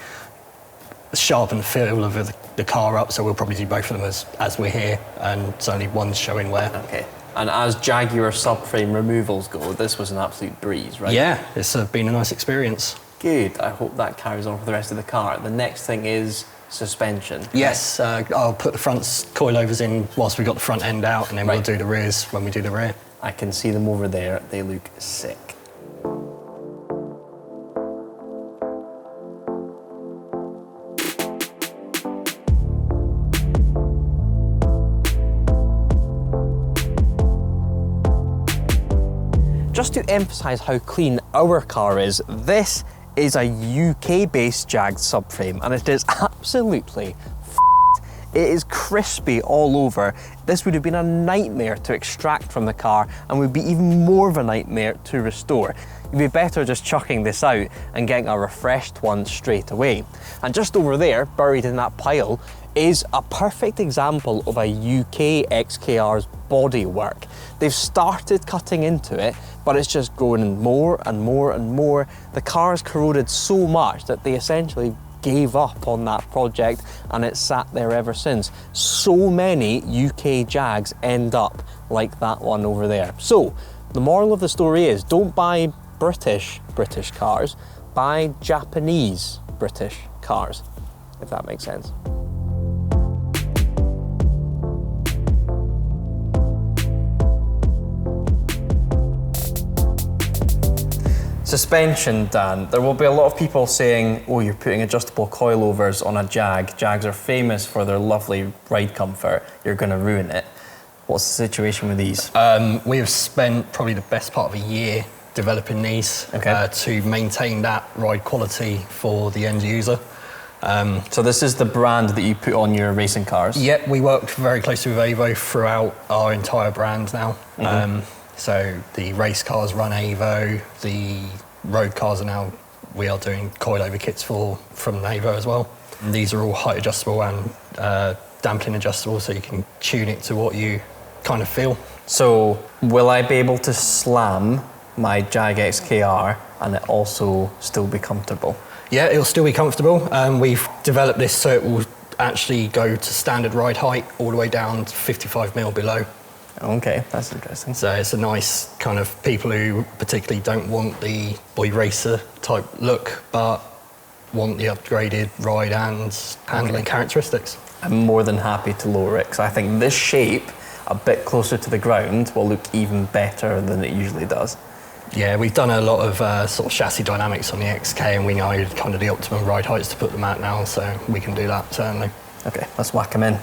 sharpen the feel of the car up, so we'll probably do both of them as we're here, and it's only one showing wear. Okay. And as Jaguar subframe removals go, this was an absolute breeze, right? Yeah, it's been a nice experience. Good. I hope that carries on for the rest of the car. The next thing is suspension. Yes, I'll put the front coilovers in whilst we've got the front end out, and then we'll do the rears when we do the rear. I can see them over there. They look sick. Just to emphasise how clean our car is, this is a UK-based Jag subframe, and it is absolutely f***ed. It is crispy all over. This would have been a nightmare to extract from the car and would be even more of a nightmare to restore. You'd be better just chucking this out and getting a refreshed one straight away. And just over there, buried in that pile, is a perfect example of a UK XKR's bodywork. They've started cutting into it, but it's just growing more and more and more. The car's corroded so much that they essentially gave up on that project, and it's sat there ever since. So many UK Jags end up like that one over there. So the moral of the story is, don't buy British cars, buy Japanese British cars, if that makes sense. Suspension, Dan. There will be a lot of people saying, oh, you're putting adjustable coilovers on a Jag. Jags are famous for their lovely ride comfort. You're going to ruin it. What's the situation with these? We have spent probably the best part of a year developing these to maintain that ride quality for the end user. So this is the brand that you put on your racing cars? Yep, we worked very closely with Avo throughout our entire brand now. So the race cars run Avo, the road cars are now, we are doing coilover kits from Avo as well. And these are all height adjustable and dampening adjustable, so you can tune it to what you kind of feel. So will I be able to slam my Jag XKR and it also still be comfortable? Yeah, it'll still be comfortable. We've developed this so it will actually go to standard ride height all the way down to 55mm below. Okay, that's interesting. So it's a nice kind of people who particularly don't want the boy racer type look, but want the upgraded ride and handling characteristics. I'm more than happy to lower it, because I think this shape, a bit closer to the ground, will look even better than it usually does. Yeah, we've done a lot of sort of chassis dynamics on the XK, and we know kind of the optimum ride heights to put them at now, so we can do that, certainly. Okay, let's whack them in.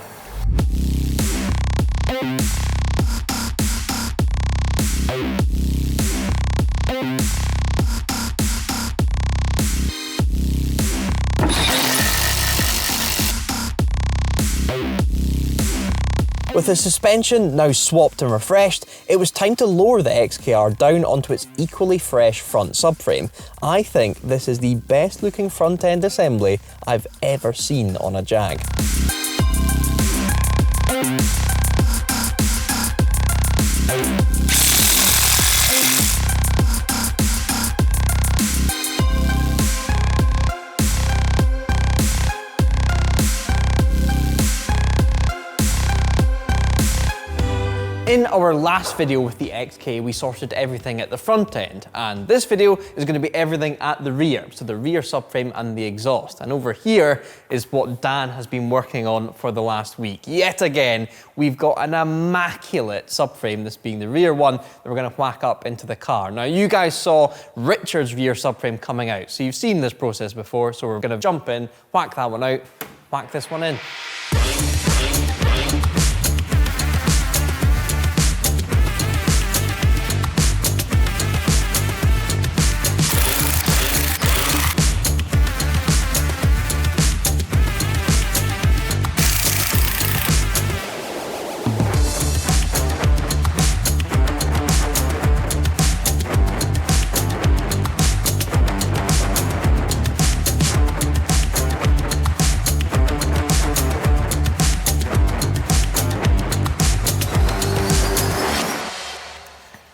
With the suspension now swapped and refreshed, it was time to lower the XKR down onto its equally fresh front subframe. I think this is the best looking front end assembly I've ever seen on a Jag. In our last video with the XK, we sorted everything at the front end, and this video is going to be everything at the rear, so the rear subframe and the exhaust. And over here is what Dan has been working on for the last week. Yet again, we've got an immaculate subframe, this being the rear one, that we're going to whack up into the car. Now, you guys saw Richard's rear subframe coming out, so you've seen this process before, so we're going to jump in, whack that one out, whack this one in.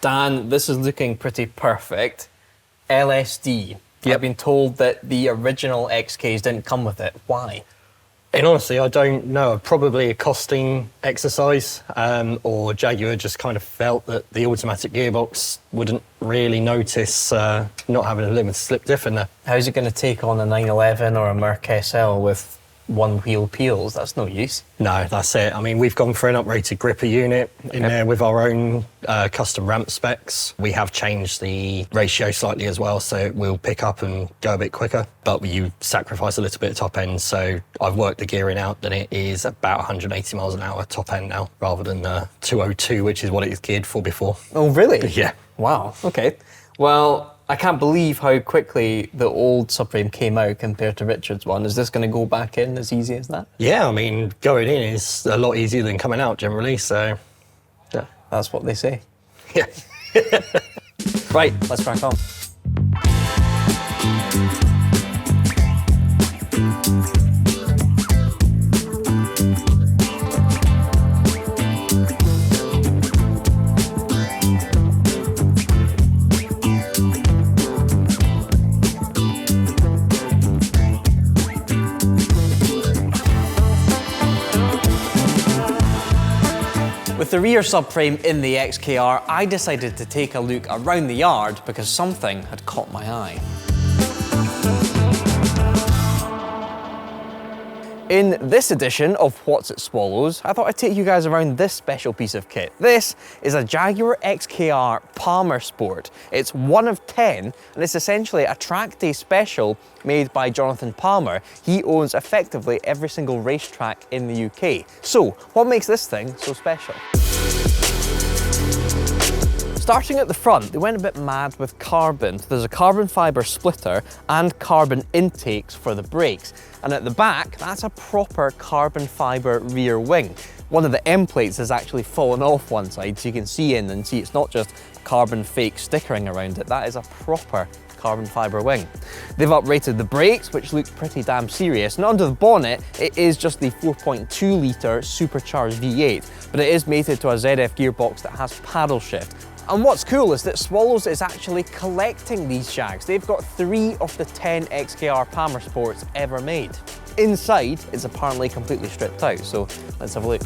Dan, this is looking pretty perfect. LSD, I've been told that the original XKs didn't come with it. Why? And honestly, I don't know. Probably a costing exercise, or Jaguar just kind of felt that the automatic gearbox wouldn't really notice not having a limited slip diff in there. How's it going to take on a 911 or a Merc SL with one wheel peels? That's no use. No, that's it. I mean, we've gone for an uprated gripper unit in there with our own custom ramp specs. We have changed the ratio slightly as well, so it will pick up and go a bit quicker, but you sacrifice a little bit of top end. So I've worked the gearing out, and it is about 180 miles an hour top end now, rather than 202, which is what it is geared for before. Oh, really? Yeah. Wow, okay. Well, I can't believe how quickly the old subframe came out compared to Richard's one. Is this going to go back in as easy as that? Yeah, I mean, going in is a lot easier than coming out generally, so yeah. That's what they say. Yeah. Right, let's crack on. With the rear subframe in the XKR, I decided to take a look around the yard because something had caught my eye. In this edition of What's It Swallows, I thought I'd take you guys around this special piece of kit. This is a Jaguar XKR Palmer Sport. It's 1 of 10, and it's essentially a track day special made by Jonathan Palmer. He owns effectively every single racetrack in the UK. So, what makes this thing so special? Starting at the front, they went a bit mad with carbon. There's a carbon fibre splitter and carbon intakes for the brakes. And at the back, that's a proper carbon fibre rear wing. One of the end plates has actually fallen off one side, so you can see in and see it's not just carbon fake stickering around it. That is a proper carbon fibre wing. They've uprated the brakes, which look pretty damn serious. And under the bonnet, it is just the 4.2 litre supercharged V8, but it is mated to a ZF gearbox that has paddle shift. And what's cool is that Swallows is actually collecting these Jags. They've got 3 of the 10 XKR Palmer Sports ever made. Inside is apparently completely stripped out, so let's have a look.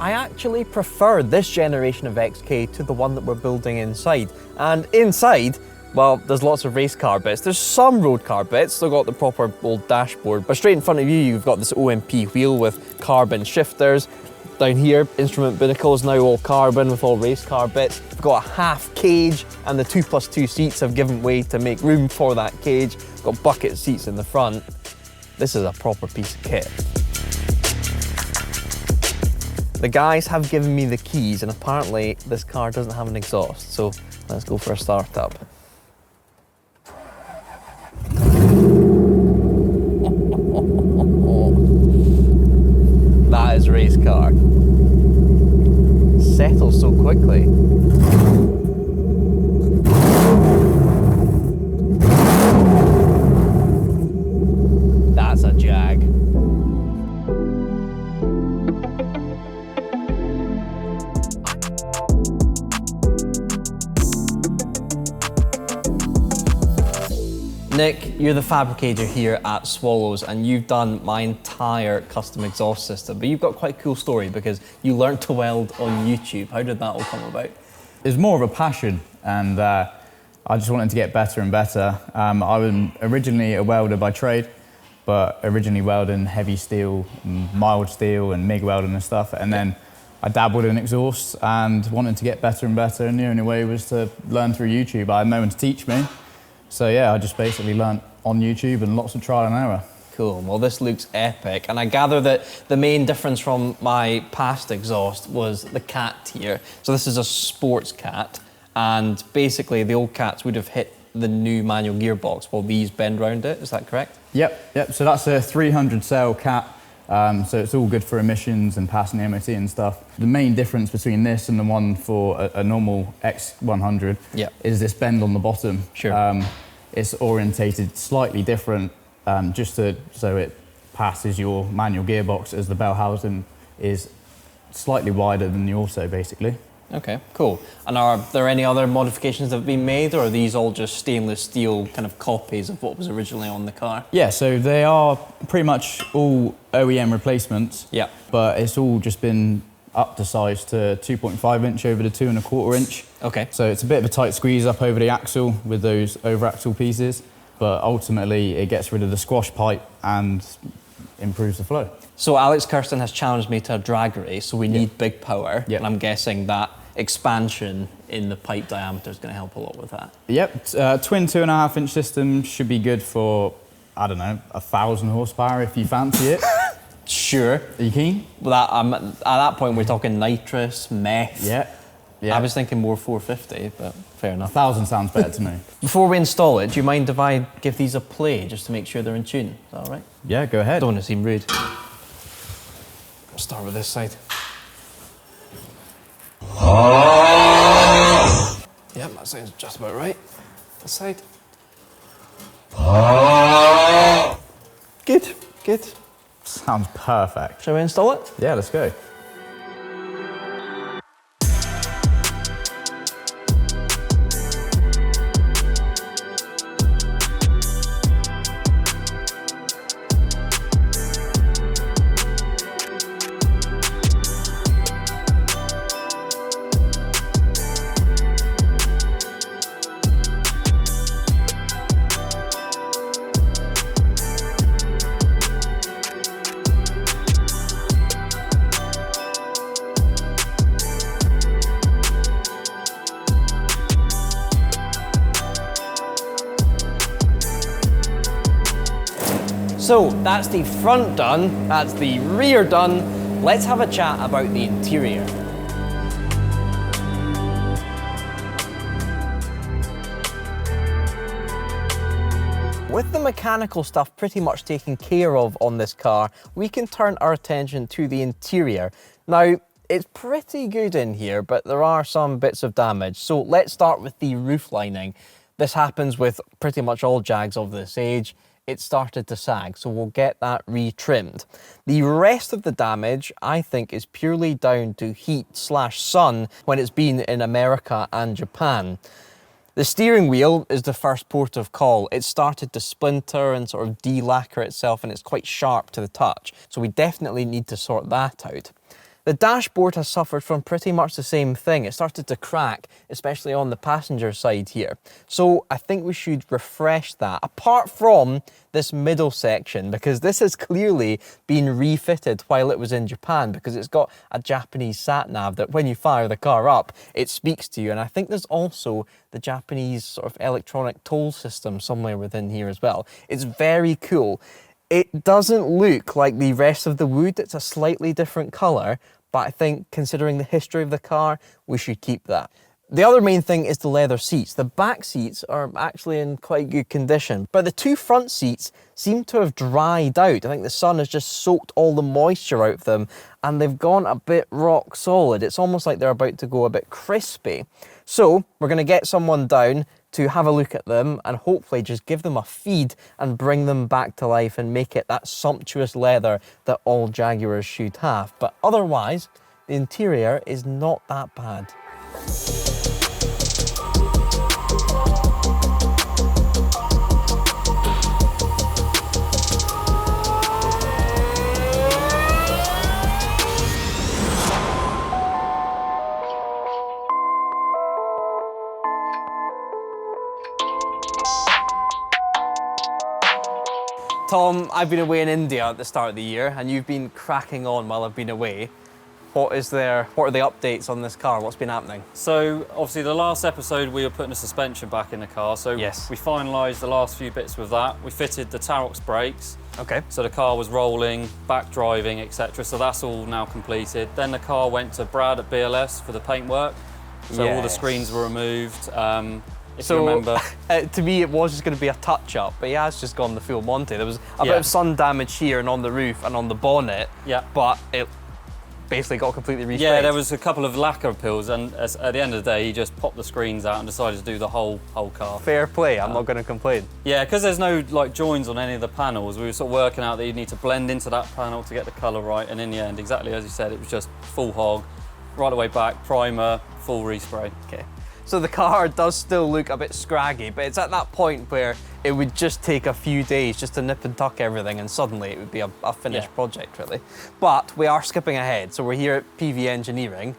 I actually prefer this generation of XK to the one that we're building inside. And inside, well, there's lots of race car bits. There's some road car bits, still got the proper old dashboard. But straight in front of you, you've got this OMP wheel with carbon shifters. Down here, instrument binnacle is now all carbon with all race car bits. We've got a half cage, and the 2+2 seats have given way to make room for that cage. We've got bucket seats in the front. This is a proper piece of kit. The guys have given me the keys, and apparently this car doesn't have an exhaust. So let's go for a start up. That is race car. Settles so quickly. That's a Jag. Nick, you're the fabricator here at Swallows, and you've done my entire custom exhaust system, but you've got quite a cool story because you learned to weld on YouTube. How did that all come about? It was more of a passion, and I just wanted to get better and better. I was originally a welder by trade, but originally welding heavy steel, mild steel and MIG welding and stuff, and then I dabbled in exhausts and wanted to get better and better, and the only way was to learn through YouTube. I had no one to teach me. So yeah, I just basically learnt on YouTube and lots of trial and error. Cool, well this looks epic, and I gather that the main difference from my past exhaust was the cat here. So this is a sports cat, and basically the old cats would have hit the new manual gearbox while these bend round it, is that correct? Yep, so that's a 300 cell cat, so it's all good for emissions and passing the MOT and stuff. The main difference between this and the one for a normal X100 is this bend on the bottom. Sure. It's orientated slightly different, just so it passes your manual gearbox, as the bell housing is slightly wider than the auto, basically. Okay, cool. And are there any other modifications that have been made, or are these all just stainless steel kind of copies of what was originally on the car? Yeah, so they are pretty much all OEM replacements. Yeah. But it's all just been up to size to 2.5 inch over the 2.25 inch. Okay. So it's a bit of a tight squeeze up over the axle with those over axle pieces, but ultimately it gets rid of the squash pipe and improves the flow. So Alex Kirsten has challenged me to a drag race, so we need big power. Yep. And I'm guessing that expansion in the pipe diameter is going to help a lot with that. Yep, twin 2.5 inch system should be good for, I don't know, 1,000 horsepower if you fancy it. Sure. Are you keen? Well, at that point, we're talking nitrous, meth. Yeah. I was thinking more 450, but fair enough. 1,000 sounds better to me. Before we install it, do you mind if I give these a play just to make sure they're in tune? Is that all right? Yeah, go ahead. Don't want to seem rude. Start with this side. Yep, that sounds just about right. This side. Good, good. Sounds perfect. Shall we install it? Yeah, let's go. So that's the front done, that's the rear done. Let's have a chat about the interior. With the mechanical stuff pretty much taken care of on this car, we can turn our attention to the interior. Now, it's pretty good in here, but there are some bits of damage. So let's start with the roof lining. This happens with pretty much all Jags of this age. It started to sag, so we'll get that retrimmed. The rest of the damage, I think, is purely down to heat/sun when it's been in America and Japan. The steering wheel is the first port of call. It started to splinter and sort of de-lacquer itself, and it's quite sharp to the touch, so we definitely need to sort that out. The dashboard has suffered from pretty much the same thing. It started to crack, especially on the passenger side here. So I think we should refresh that, apart from this middle section, because this has clearly been refitted while it was in Japan, because it's got a Japanese sat-nav that when you fire the car up, it speaks to you. And I think there's also the Japanese sort of electronic toll system somewhere within here as well. It's very cool. It doesn't look like the rest of the wood. It's a slightly different colour, but I think considering the history of the car, we should keep that. The other main thing is the leather seats. The back seats are actually in quite good condition, but the two front seats seem to have dried out. I think the sun has just soaked all the moisture out of them and they've gone a bit rock solid. It's almost like they're about to go a bit crispy. So we're going to get someone down to have a look at them and hopefully just give them a feed and bring them back to life and make it that sumptuous leather that all Jaguars should have. But otherwise, the interior is not that bad. Tom, I've been away in India at the start of the year and you've been cracking on while I've been away. What are the updates on this car? What's been happening? So obviously the last episode we were putting the suspension back in the car, so yes, we finalised the last few bits with that. We fitted the Tarox brakes. Okay. So the car was rolling, back driving, etc. So that's all now completed. Then the car went to Brad at BLS for the paintwork. So all the screens were removed. If you remember. To me, it was just going to be a touch-up, but he has just gone the full Monty. There was a bit of sun damage here and on the roof and on the bonnet, but it basically got completely resprayed. Yeah, there was a couple of lacquer pills, and at the end of the day, he just popped the screens out and decided to do the whole car. Fair play, I'm not going to complain. Yeah, because there's no like joins on any of the panels, we were sort of working out that you need to blend into that panel to get the colour right, and in the end, exactly as you said, it was just full hog. right the way back, primer, full respray. Okay. So the car does still look a bit scraggy, but it's at that point where it would just take a few days just to nip and tuck everything, and suddenly it would be a finished project, really. But we are skipping ahead, so we're here at PV Engineering,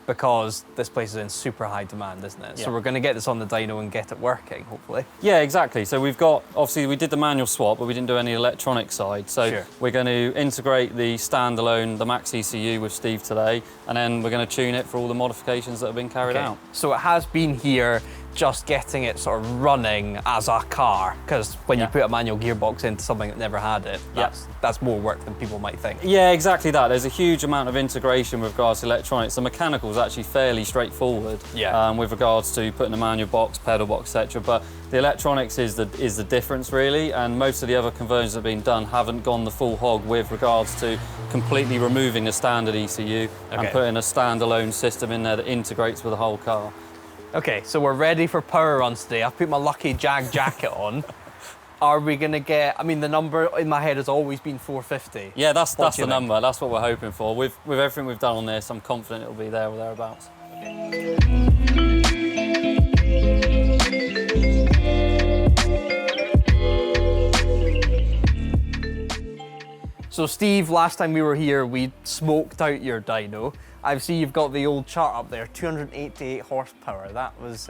because this place is in super high demand, isn't it? So we're going to get this on the dyno and get it working, hopefully. Yeah, exactly. So we've got, obviously we did the manual swap, but we didn't do any electronic side. So we're going to integrate the standalone, the Max ECU with Steve today, and then we're going to tune it for all the modifications that have been carried out. So it has been here just getting it sort of running as a car, because when you put a manual gearbox into something that never had it, that's more work than people might think. Yeah, exactly that. There's a huge amount of integration with regards to electronics. The mechanical is actually fairly straightforward with regards to putting a manual box, pedal box, etc. But the electronics is the difference, really, and most of the other conversions that have been done haven't gone the full hog with regards to completely removing the standard ECU and putting a standalone system in there that integrates with the whole car. Okay, so we're ready for power runs today. I've put my lucky Jag jacket on. Are we going to get, I mean, the number in my head has always been 450. Yeah, that's the number. That's what we're hoping for. With everything we've done on this, I'm confident it'll be there or thereabouts. So Steve, last time we were here, we smoked out your dyno. I see you've got the old chart up there, 288 horsepower. That was,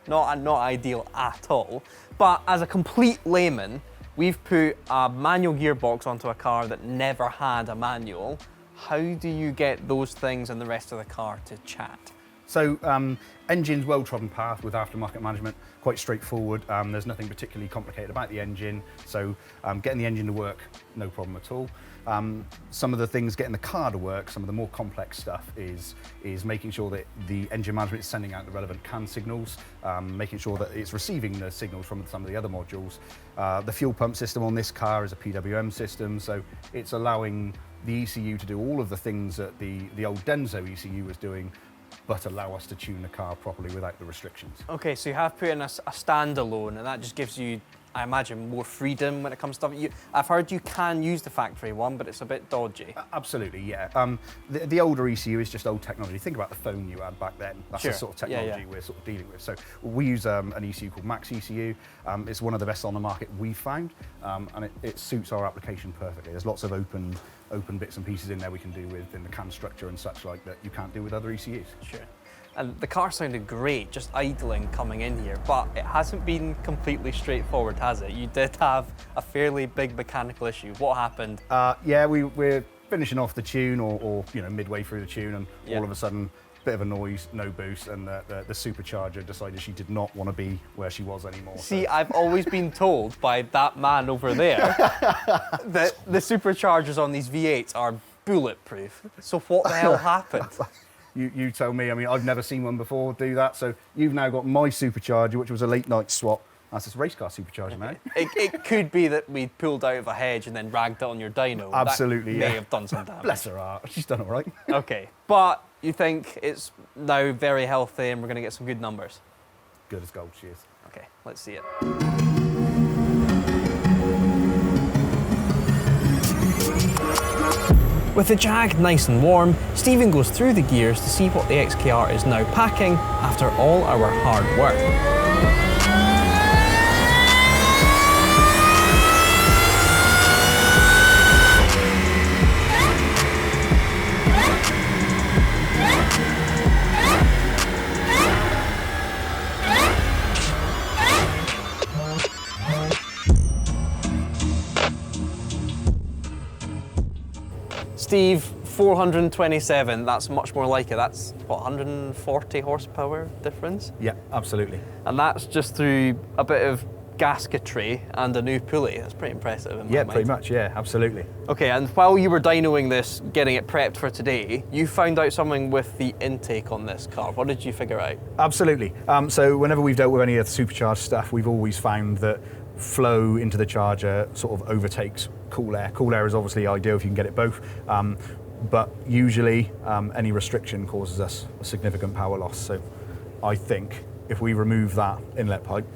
not ideal at all. But as a complete layman, we've put a manual gearbox onto a car that never had a manual. How do you get those things and the rest of the car to chat? So engine's well-trodden path with aftermarket management, quite straightforward. There's nothing particularly complicated about the engine, so getting the engine to work, no problem at all. Some of the things getting the car to work, some of the more complex stuff is making sure that the engine management is sending out the relevant CAN signals, making sure that it's receiving the signals from some of the other modules. The fuel pump system on this car is a PWM system, so it's allowing the ECU to do all of the things that the old Denso ECU was doing, but allow us to tune the car properly without the restrictions. Okay, so you have put in a standalone, and that just gives you, I imagine, more freedom when it comes to stuff. I've heard you can use the factory one, but it's a bit dodgy. Absolutely, yeah. The older ECU is just old technology. Think about the phone you had back then. That's the sort of technology we're sort of dealing with. So we use an ECU called Max ECU. It's one of the best on the market we've found, and it suits our application perfectly. There's lots of open bits and pieces in there we can do within the CAN structure and such like that you can't do with other ECUs. Sure. And the car sounded great, just idling coming in here, but it hasn't been completely straightforward, has it? You did have a fairly big mechanical issue. What happened? Yeah, we're finishing off the tune or midway through the tune, and all of a sudden, bit of a noise, no boost, and the supercharger decided she did not want to be where she was anymore. See, I've always been told by that man over there that the superchargers on these V8s are bulletproof. So what the hell happened? You tell me. I mean, I've never seen one before do that. So you've now got my supercharger, which was a late night swap. That's this race car supercharger, man. It could be that we pulled out of a hedge and then ragged it on your dyno. Absolutely, that may have done some damage. Bless her heart. She's done all right. Okay, but you think it's now very healthy and we're going to get some good numbers? Good as gold, she is. Okay, let's see it. With the Jag nice and warm, Stephen goes through the gears to see what the XKR is now packing after all our hard work. Steve, 427, that's much more like it. That's, what, 140 horsepower difference? Yeah, absolutely. And that's just through a bit of gasketry and a new pulley. That's pretty impressive in my mind. Pretty much, yeah, absolutely. Okay, and while you were dynoing this, getting it prepped for today, you found out something with the intake on this car. What did you figure out? Absolutely. So whenever we've dealt with any of the supercharged stuff, we've always found that flow into the charger sort of overtakes cool air. Cool air is obviously ideal if you can get it both, but usually any restriction causes us a significant power loss. So I think if we remove that inlet pipe,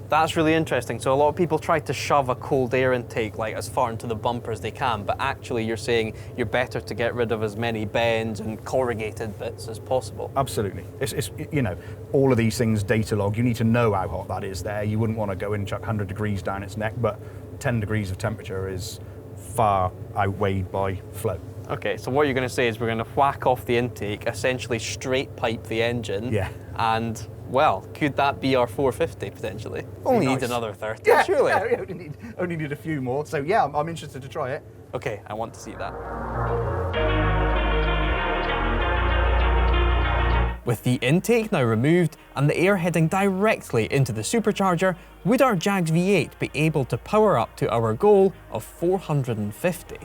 That's really interesting. So a lot of people try to shove a cold air intake like as far into the bumper as they can, but actually you're saying you're better to get rid of as many bends and corrugated bits as possible. Absolutely. It's you know, all of these things data log. You need to know how hot that is there. You wouldn't want to go and chuck 100 degrees down its neck, but 10 degrees of temperature is far outweighed by flow. Okay, so what you're going to say is we're going to whack off the intake, essentially straight pipe the engine. Yeah. And, well, could that be our 450 potentially? Only need another 30, Yeah, surely. yeah, only need a few more. So yeah, I'm interested to try it. Okay, I want to see that. With the intake now removed and the air heading directly into the supercharger, would our Jags V8 be able to power up to our goal of 450?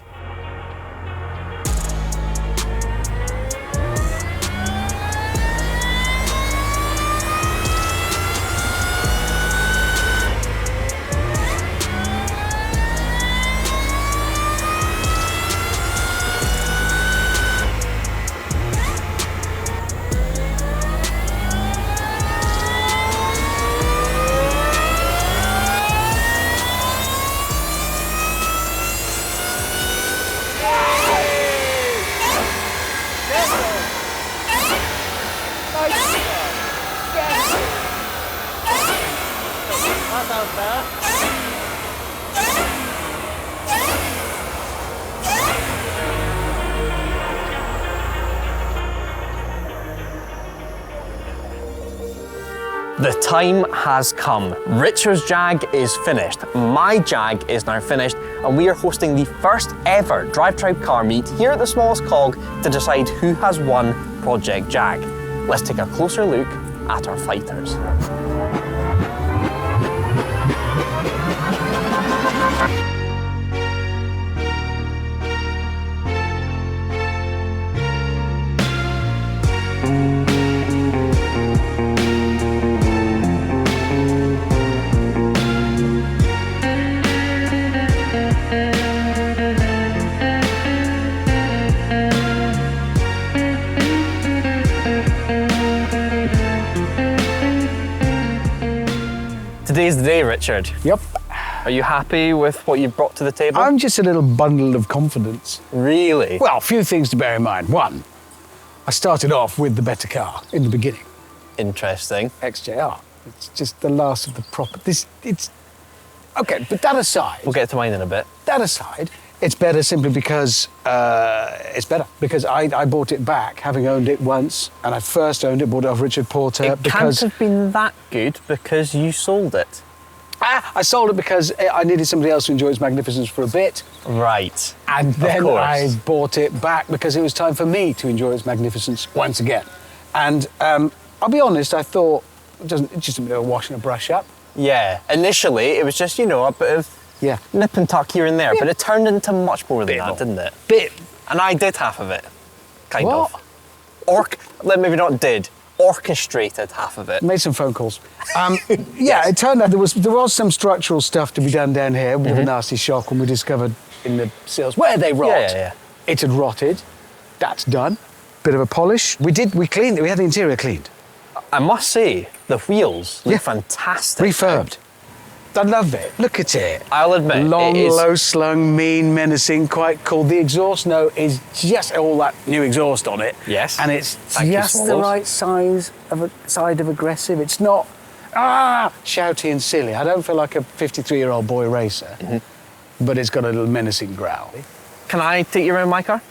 The time has come. Richard's Jag is finished, my Jag is now finished, and we are hosting the first ever DRIVETRIBE car meet here at the Smallest Cog to decide who has won Project Jag. Let's take a closer look at our fighters. Today's the day, Richard. Yep. Are you happy with what you've brought to the table? I'm just a little bundle of confidence. Really? Well, a few things to bear in mind. One, I started off with the better car in the beginning. Interesting. XJR. It's just the last of the proper. Okay, but that aside. We'll get to mine in a bit. That aside, it's better simply because it's better. Because I bought it back, having owned it once, and I first owned it, bought it off Richard Porter. It can't have been that good because you sold it. I sold it because I needed somebody else to enjoy its magnificence for a bit. Right. And then I bought it back because it was time for me to enjoy its magnificence once again. And I'll be honest, I thought it's just a bit of washing a brush up. Yeah. Initially, it was just, you know, a bit of nip and tuck here and there, but it turned into much more than that, didn't it? Bit. And I did half of it. Kind of. Maybe not did. Orchestrated half of it. Made some phone calls. Yeah, it turned out there was some structural stuff to be done down here with a nasty shock when we discovered in the seals where they rot. Yeah. It had rotted. That's done. Bit of a polish. We cleaned it. We had the interior cleaned. I must say, the wheels look fantastic. Refurbed. I love it. Look at it. I'll admit, long, it is low slung, mean, menacing, quite cool. The exhaust note is just all that new exhaust on it. Yes. And it's just the right size of side of aggressive. It's not shouty and silly. I don't feel like a 53-year-old boy racer, but it's got a little menacing growl. Can I take you around my car?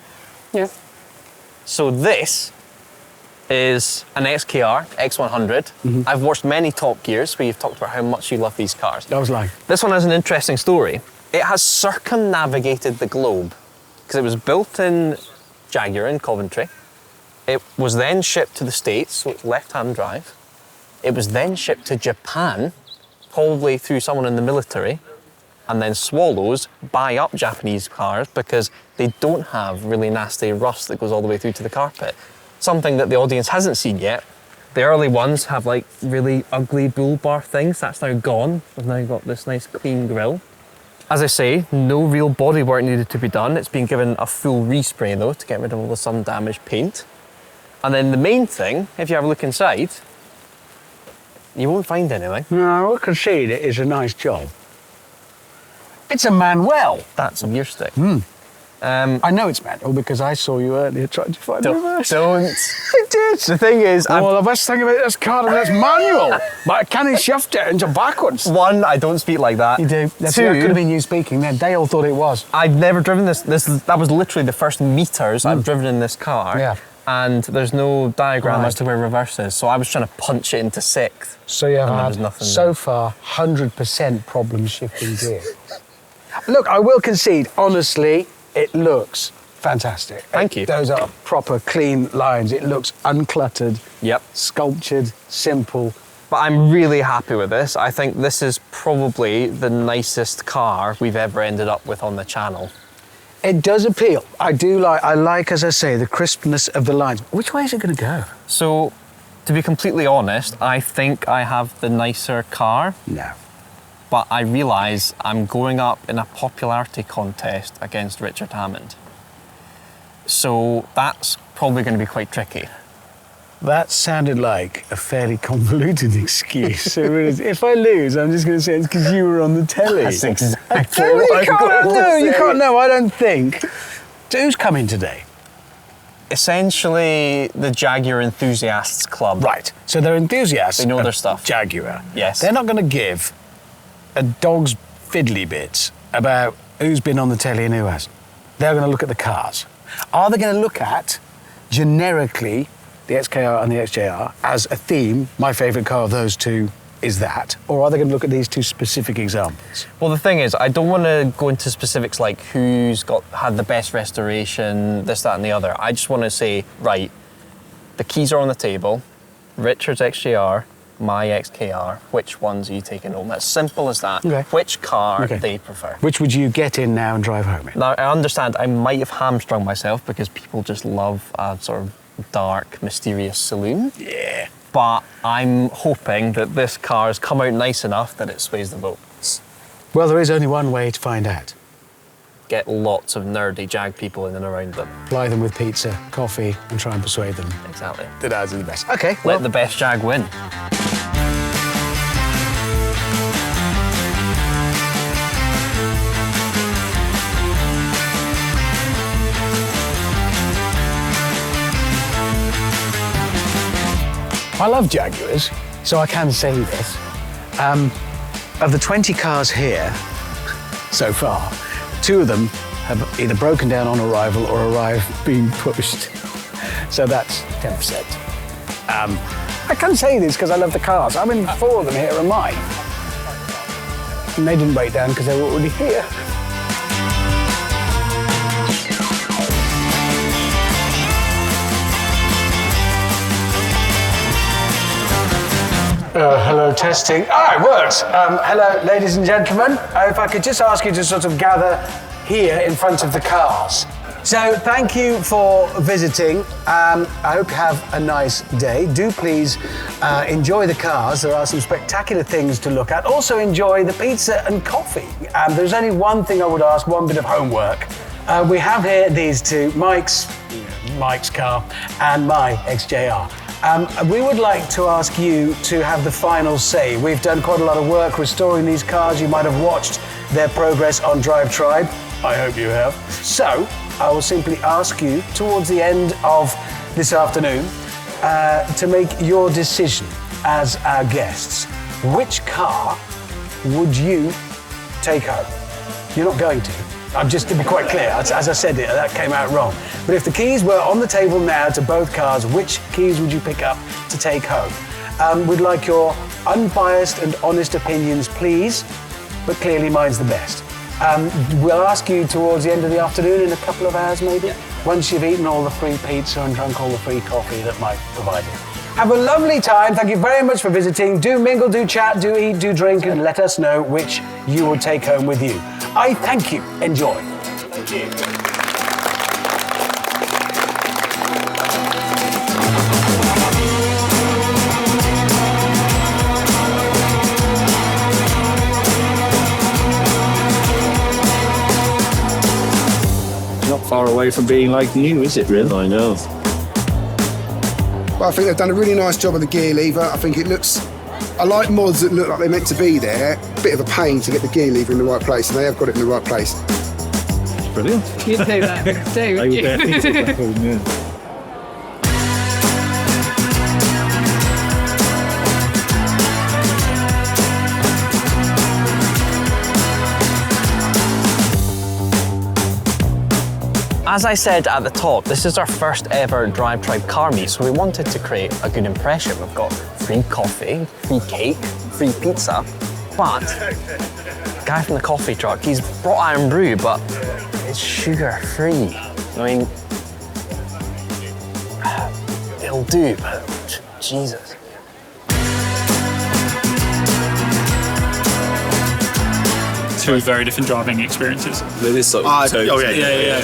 Yeah. So this is an XKR X100. I've watched many Top Gears where you've talked about how much you love these cars. I was lying. This one has an interesting story. It has circumnavigated the globe because it was built in Jaguar in Coventry. It was then shipped to the States, so it's left-hand drive. It was then shipped to Japan, probably through someone in the military, and then Swallows buy up Japanese cars because they don't have really nasty rust that goes all the way through to the carpet. Something that the audience hasn't seen yet. The early ones have like really ugly bull bar things. That's now gone. We've now got this nice clean grille. As I say, no real body work needed to be done. It's been given a full respray though to get rid of all the sun damaged paint. And then the main thing, if you have a look inside, You won't find anything. No, I will concede it is a nice job. It's a Manuel. That's a gear stick. I know it's manual because I saw you earlier trying to find the reverse. Don't. I did. The thing is, well, the best thing about this car is it's manual. But can he shift it into backwards? one, I don't speak like that. You do. That Two, could have been you speaking then. They all thought it was. I've never driven this. That was literally the first meters I've driven in this car. Yeah. And there's no diagram Right. as to where reverse is, so I was trying to punch it into sixth. So you And there have was nothing so far 100% problem shifting gear. Look, I will concede, honestly, it looks fantastic. Thank you. Those are proper clean lines. It looks uncluttered, Yep. sculptured, simple. But I'm really happy with this. I think this is probably the nicest car we've ever ended up with on the channel. It does appeal. I like, as I say, the crispness of the lines. Which way is it going to go? So, to be completely honest, I think I have the nicer car, No. but I realise I'm going up in a popularity contest against Richard Hammond. So that's probably going to be quite tricky. That sounded like a fairly convoluted excuse. So if I lose, I'm just going to say it's because you were on the telly. That's exactly No, what you I'm can't. going to No, you say. can't. No, I don't think. So who's coming today? Essentially, the Jaguar Enthusiasts Club. Right. So they're enthusiasts. They know of their stuff. Jaguar. Yes. They're not going to give a dog's fiddly bits about who's been on the telly and who hasn't. They're going to look at the cars. Are they going to look at generically the XKR and the XJR as a theme? My favourite car of those two is that. Or are they going to look at these two specific examples? Well, the thing is, I don't want to go into specifics like who's had the best restoration, this, that, and the other. I just want to say, right, the keys are on the table. Richard's XJR, my XKR. Which ones are you taking home? As simple as that. Okay. Which car Okay. they prefer. Which would you get in now and drive home in? Now, I understand I might have hamstrung myself because people just love a sort of dark, mysterious saloon. Yeah. But I'm hoping that this car has come out nice enough that it sways the vote. Well, there is only one way to find out. Get lots of nerdy Jag people in and around them. Ply them with pizza, coffee, and try and persuade them Exactly. that ours are the best. Okay, well, Let the best Jag win. I love Jaguars, so I can say this. Of the 20 cars here so far, 2 of them have either broken down on arrival or arrived being pushed. So that's 10%. I can say this because I love the cars. I mean, 4 of them here are mine. And they didn't break down because they were already here. Hello, testing. Ah, it works. Hello, ladies and gentlemen. If I could just ask you to sort of gather here in front of the cars. So, thank you for visiting. I hope you have a nice day. Do please enjoy the cars. There are some spectacular things to look at. Also, enjoy the pizza and coffee. There's only one thing I would ask, one bit of homework. We have here these two, Mike's car and my XJR. We would like to ask you to have the final say. We've done quite a lot of work restoring these cars. You might have watched their progress on DRIVETRIBE. I hope you have. So, I will simply ask you towards the end of this afternoon to make your decision as our guests. Which car would you take home? You're not going to. I'm just to be quite clear, as I said it, that came out wrong. But if the keys were on the table now to both cars, which keys would you pick up to take home? We'd like your unbiased and honest opinions, please, but clearly mine's the best. We'll ask you towards the end of the afternoon, in a couple of hours maybe, once you've eaten all the free pizza and drunk all the free coffee that Mike provided. Have a lovely time. Thank you very much for visiting. Do mingle, do chat, do eat, do drink, and let us know which you will take home with you. I thank you. Enjoy. Thank you. Not far away from being like new, is it really? I know. Well, I think they've done a really nice job of the gear lever. I think it looks I like mods that look like they're meant to be there. Bit of a pain to get the gear lever in the right place, and they have got it in the right place. Brilliant. You'd do that, too, wouldn't you? As I said at the top, this is our first ever DRIVETRIBE car meet, so we wanted to create a good impression. We've got free coffee, free cake, free pizza, but the guy from the coffee truck, he's brought Iron Brew, but it's sugar-free. I mean, it'll do, but Jesus. Two very different driving experiences. It is so. Yeah. This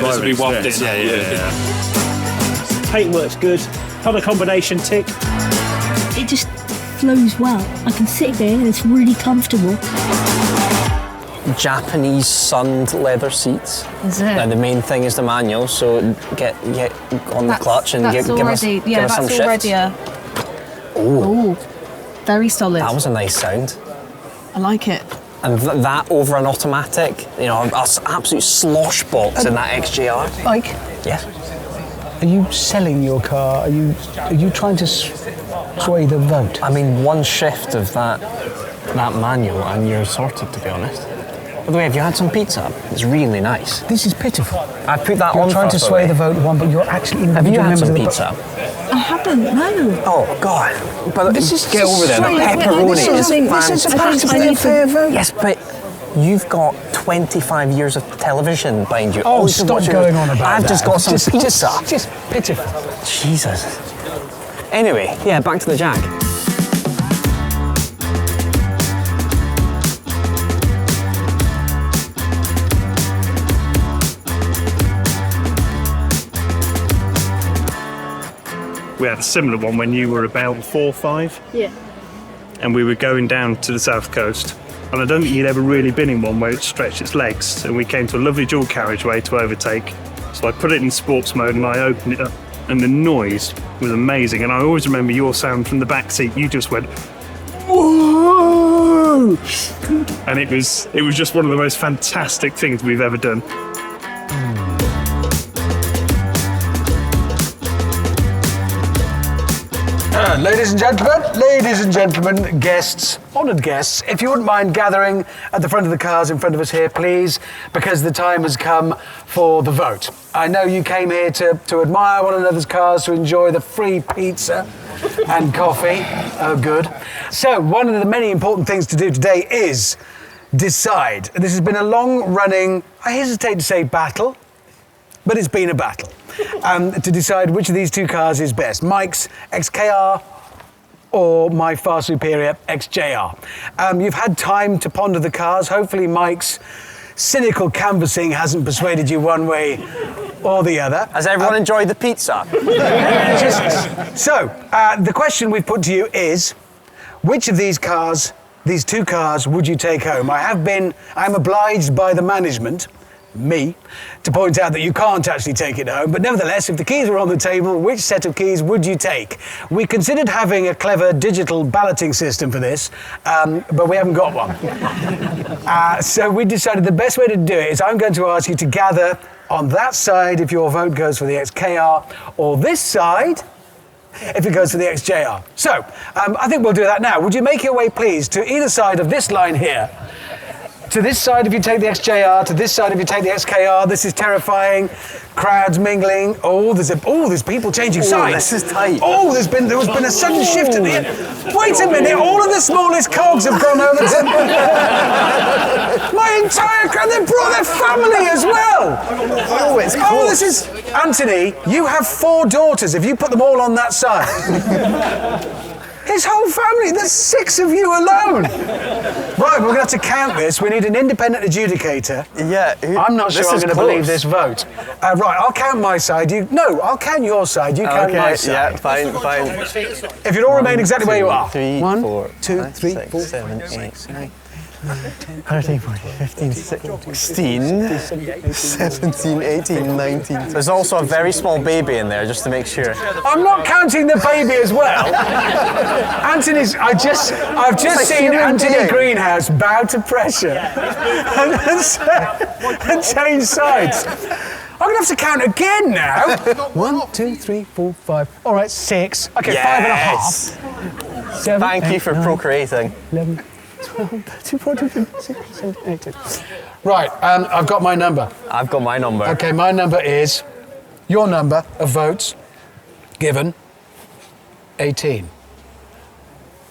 will be wafted in. Yeah. Paint works good. Colour combination tick. It just flows well. I can sit there and it's really comfortable. Japanese sunned leather seats. Is it? Now the main thing is the manual, so get on the clutch and give us some already shift. Oh, very solid. That was a nice sound. I like it. And that over an automatic, you know, an absolute slosh box in that XJR. Mike? Yeah? Are you selling your car? Are you trying to sway the vote? I mean, one shift of that manual and you're sorted, to be honest. By the way, have you had some pizza? It's really nice. This is pitiful. I put that you're on. You're trying to sway the vote one, but you're actually... Have you had some pizza? I haven't, no. Oh, God. But this is get over there. The pepperoni is fantastic. This is supposed to be a fair vote. Yes, but you've got 25 years of television behind you. Oh, stop going on about that. I've just got some pizza. Just pitiful. Jesus. Anyway, yeah, back to the Jag. We had a similar one when you were about 4 or 5. Yeah. And we were going down to the south coast. And I don't think you'd ever really been in one where it stretched its legs. And we came to a lovely dual carriageway to overtake. So I put it in sports mode and I opened it up. And the noise was amazing. And I always remember your sound from the back seat. You just went, whoa! And it was just one of the most fantastic things we've ever done. Ladies and gentlemen, guests, honoured guests, if you wouldn't mind gathering at the front of the cars in front of us here, please, because the time has come for the vote. I know you came here to admire one another's cars, to enjoy the free pizza and coffee. Oh, good. So, one of the many important things to do today is decide. This has been a long-running, I hesitate to say battle, but it's been a battle. To decide which of these two cars is best, Mike's XKR or my far superior XJR. You've had time to ponder the cars. Hopefully Mike's cynical canvassing hasn't persuaded you one way or the other. Has everyone enjoyed the pizza? So, the question we've put to you is, which of these cars, these two cars, would you take home? I'm obliged by the management, me, to point out that you can't actually take it home, but nevertheless, if the keys were on the table, which set of keys would you take? We considered having a clever digital balloting system for this, but we haven't got one. So we decided the best way to do it is I'm going to ask you to gather on that side if your vote goes for the XKR, or this side if it goes for the XJR. So, I think we'll do that now. Would you make your way, please, to either side of this line here? To this side if you take the XJR, to this side if you take the XKR. This is terrifying. Crowds mingling. Oh, there's people changing sides. This is tight. Oh, there was been a sudden shift at the end. Wait a minute, all of the smallest cogs have gone over to... My entire crowd, they brought their family as well. Oh, it's cool. Oh, this is... Anthony, you have 4 daughters. If you put them all on that side... His whole family, there's 6 of you alone. Right, we're going to have to count this. We need an independent adjudicator. Yeah. I'm not sure I'm going to believe this vote. Right, I'll count my side. I'll count your side. You count my side. Yeah, fine. If you'd all remain exactly where you are. 3, 1, 4, 2, 3, 6, 4, 7, 5, 8, 9. 13, 14, 15, 16, 17, 18, 19. There's also a very small baby in there, just to make sure. I'm not counting the baby as well. Anthony's, I've just seen Anthony Greenhouse bow to pressure and change sides. I'm gonna have to count again now. 1, 2, 3, 4, 5. All right, 6. Okay, Yes. 5.5. 7. Thank you for procreating. 11, 12, 13, 14, 15, 16, 17, 18. Right, I've got my number. I've got my number. Okay, my number is your number of votes given, 18.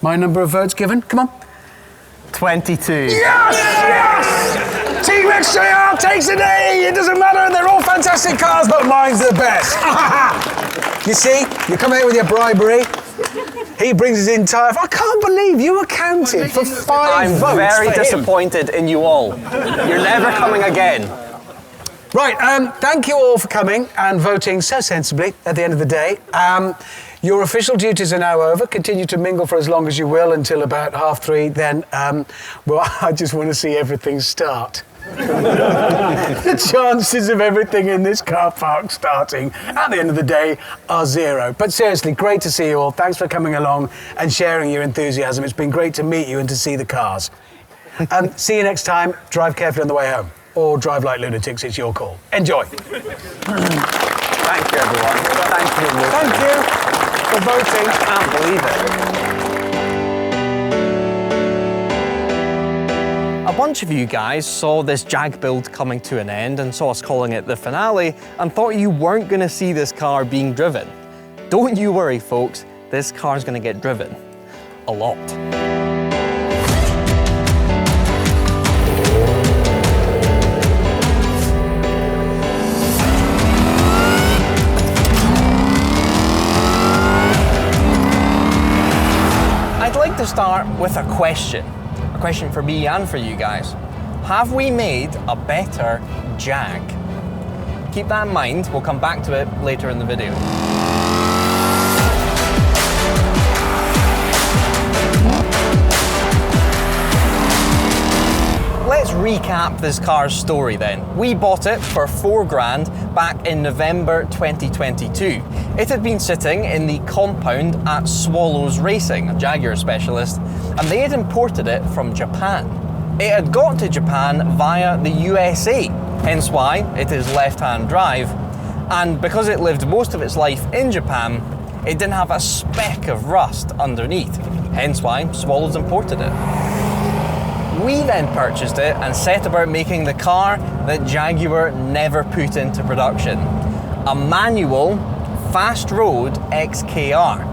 My number of votes given, come on. 22. Yes! Yes! Team XKR takes an A! It doesn't matter, they're all fantastic cars, but mine's the best. You see, you come here with your bribery. He brings his entire... I can't believe you accounted for 5 votes. I'm very for him. disappointed in you all. You're never coming again. Right, thank you all for coming and voting so sensibly at the end of the day. Your official duties are now over. Continue to mingle for as long as you will until about 3:30. Then, well, I just want to see everything start. The chances of everything in this car park starting at the end of the day are 0. But seriously, great to see you all. Thanks for coming along and sharing your enthusiasm. It's been great to meet you and to see the cars. See you next time. Drive carefully on the way home. Or drive like lunatics, it's your call. Enjoy. Thank you, everyone. Thank you. Thank you for voting. I can't believe it. A bunch of you guys saw this Jag build coming to an end and saw us calling it the finale and thought you weren't going to see this car being driven. Don't you worry, folks. This car's going to get driven. A lot. I'd like to start with a question for me and for you guys. Have we made a better Jag? Keep that in mind, we'll come back to it later in the video. Let's recap this car's story then. We bought it for £4,000 back in November 2022. It had been sitting in the compound at Swallows Racing, a Jaguar specialist, and they had imported it from Japan. It had got to Japan via the USA, hence why it is left-hand drive, and because it lived most of its life in Japan, it didn't have a speck of rust underneath, hence why Swallows imported it. We then purchased it and set about making the car that Jaguar never put into production. A manual, fast road XKR.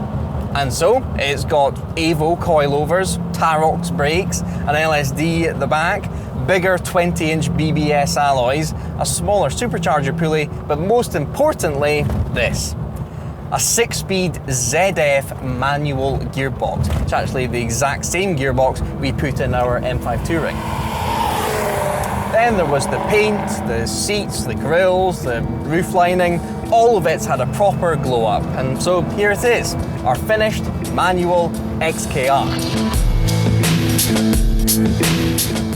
And so, it's got Evo coilovers, Tarox brakes, an LSD at the back, bigger 20-inch BBS alloys, a smaller supercharger pulley, but most importantly, this. A 6-speed ZF manual gearbox. It's actually the exact same gearbox we put in our M5 Touring. Then there was the paint, the seats, the grills, the roof lining, all of it's had a proper glow up. And so here it is, our finished manual XKR.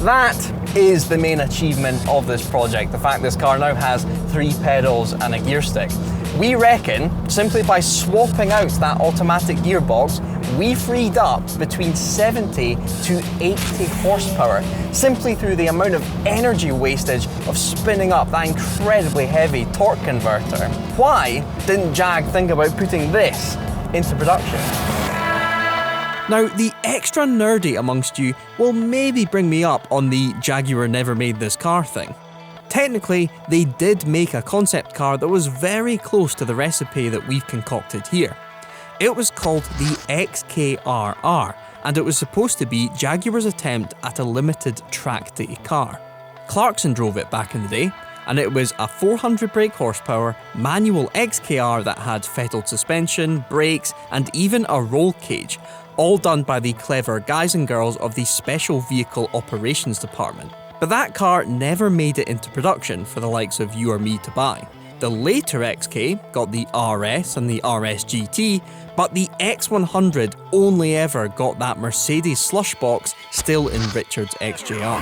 That is the main achievement of this project, the fact this car now has 3 pedals and a gear stick. We reckon, simply by swapping out that automatic gearbox, we freed up between 70 to 80 horsepower, simply through the amount of energy wastage of spinning up that incredibly heavy torque converter. Why didn't Jag think about putting this into production? Now, the extra nerdy amongst you will maybe bring me up on the Jaguar never made this car thing. Technically, they did make a concept car that was very close to the recipe that we've concocted here. It was called the XKRR, and it was supposed to be Jaguar's attempt at a limited track day car. Clarkson drove it back in the day, and it was a 400 brake horsepower manual XKR that had fettled suspension, brakes, and even a roll cage, all done by the clever guys and girls of the Special Vehicle Operations Department. But that car never made it into production for the likes of you or me to buy. The later XK got the RS and the RS GT, but the X100 only ever got that Mercedes slush box still in Richard's XJR.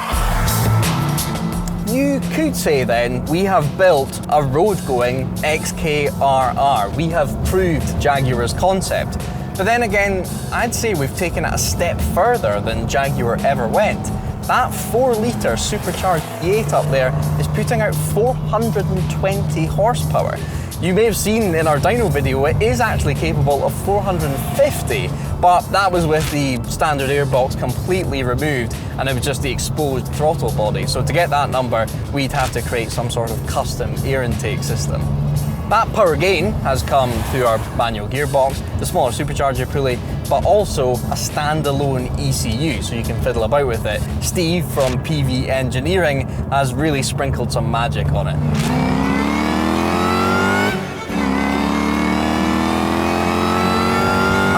You could say then we have built a road-going XKRR. We have proved Jaguar's concept. But then again, I'd say we've taken it a step further than Jaguar ever went. That 4-litre supercharged V8 up there is putting out 420 horsepower. You may have seen in our dyno video, it is actually capable of 450, but that was with the standard airbox completely removed and it was just the exposed throttle body. So to get that number, we'd have to create some sort of custom air intake system. That power gain has come through our manual gearbox, the smaller supercharger pulley, but also a standalone ECU, so you can fiddle about with it. Steve from PV Engineering has really sprinkled some magic on it.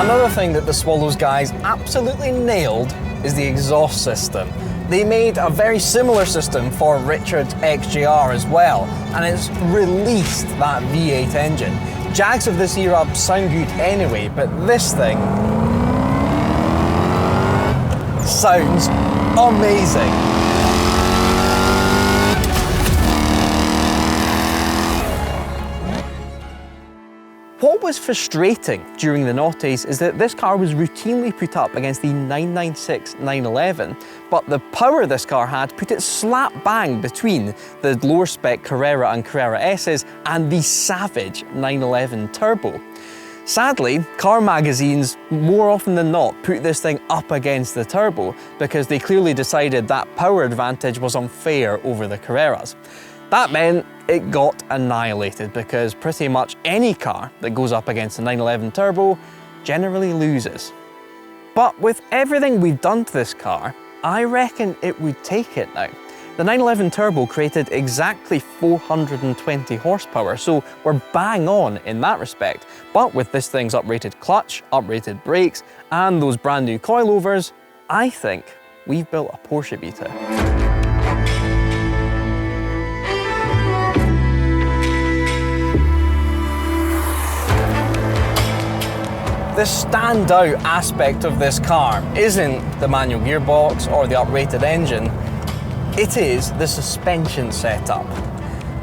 Another thing that the Swallows guys absolutely nailed is the exhaust system. They made a very similar system for Richard's XJR as well, and it's released that V8 engine. Jags of this era sound good anyway, but this thing sounds amazing. What was frustrating during the noughties is that this car was routinely put up against the 996 911, but the power this car had put it slap bang between the lower spec Carrera and Carrera S's and the savage 911 Turbo. Sadly, car magazines more often than not put this thing up against the Turbo because they clearly decided that power advantage was unfair over the Carreras. That meant it got annihilated because pretty much any car that goes up against the 911 Turbo generally loses. But with everything we've done to this car, I reckon it would take it now. The 911 Turbo created exactly 420 horsepower, so we're bang on in that respect. But with this thing's uprated clutch, uprated brakes, and those brand new coilovers, I think we've built a Porsche beater. The standout aspect of this car isn't the manual gearbox or the uprated engine, it is the suspension setup.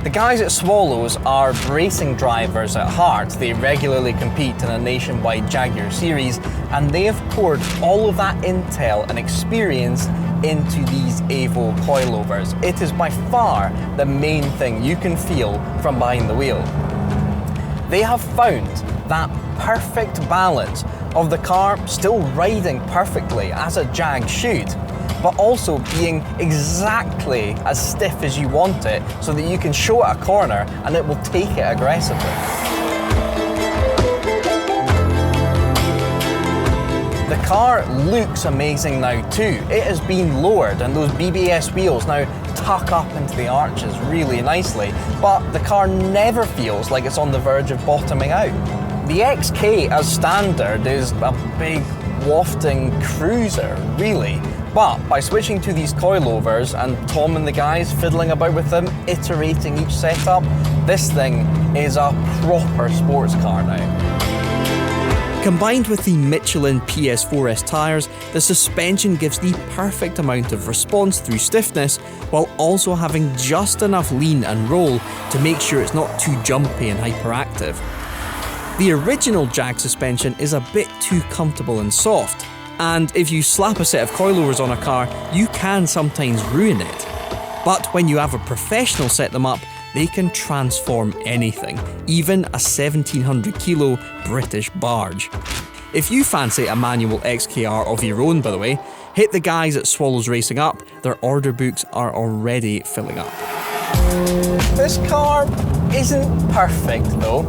The guys at Swallows are racing drivers at heart. They regularly compete in a nationwide Jaguar series, and they have poured all of that intel and experience into these Evo coilovers. It is by far the main thing you can feel from behind the wheel. They have found that perfect balance of the car still riding perfectly as a Jag should, but also being exactly as stiff as you want it so that you can show it a corner and it will take it aggressively. The car looks amazing now too. It has been lowered and those BBS wheels now tuck up into the arches really nicely, but the car never feels like it's on the verge of bottoming out. The XK as standard is a big wafting cruiser, really. But by switching to these coilovers and Tom and the guys fiddling about with them, iterating each setup, this thing is a proper sports car now. Combined with the Michelin PS4S tyres, the suspension gives the perfect amount of response through stiffness, while also having just enough lean and roll to make sure it's not too jumpy and hyperactive. The original Jag suspension is a bit too comfortable and soft, and if you slap a set of coilovers on a car, you can sometimes ruin it. But when you have a professional set them up, they can transform anything, even a 1700 kilo British barge. If you fancy a manual XKR of your own, by the way, hit the guys at Swallows Racing up, their order books are already filling up. This car isn't perfect though.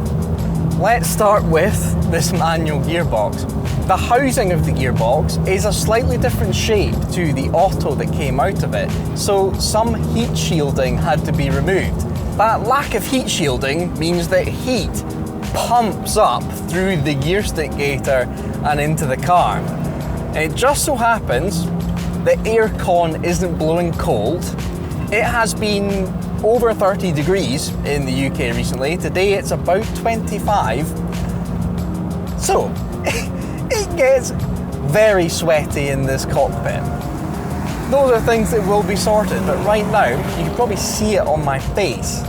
Let's start with this manual gearbox. The housing of the gearbox is a slightly different shape to the auto that came out of it, so some heat shielding had to be removed. That lack of heat shielding means that heat pumps up through the gear stick gaiter and into the car. It just so happens the aircon isn't blowing cold. It has been over 30 degrees in the UK recently. Today it's about 25. So, it gets very sweaty in this cockpit. Those are things that will be sorted, but right now, you can probably see it on my face.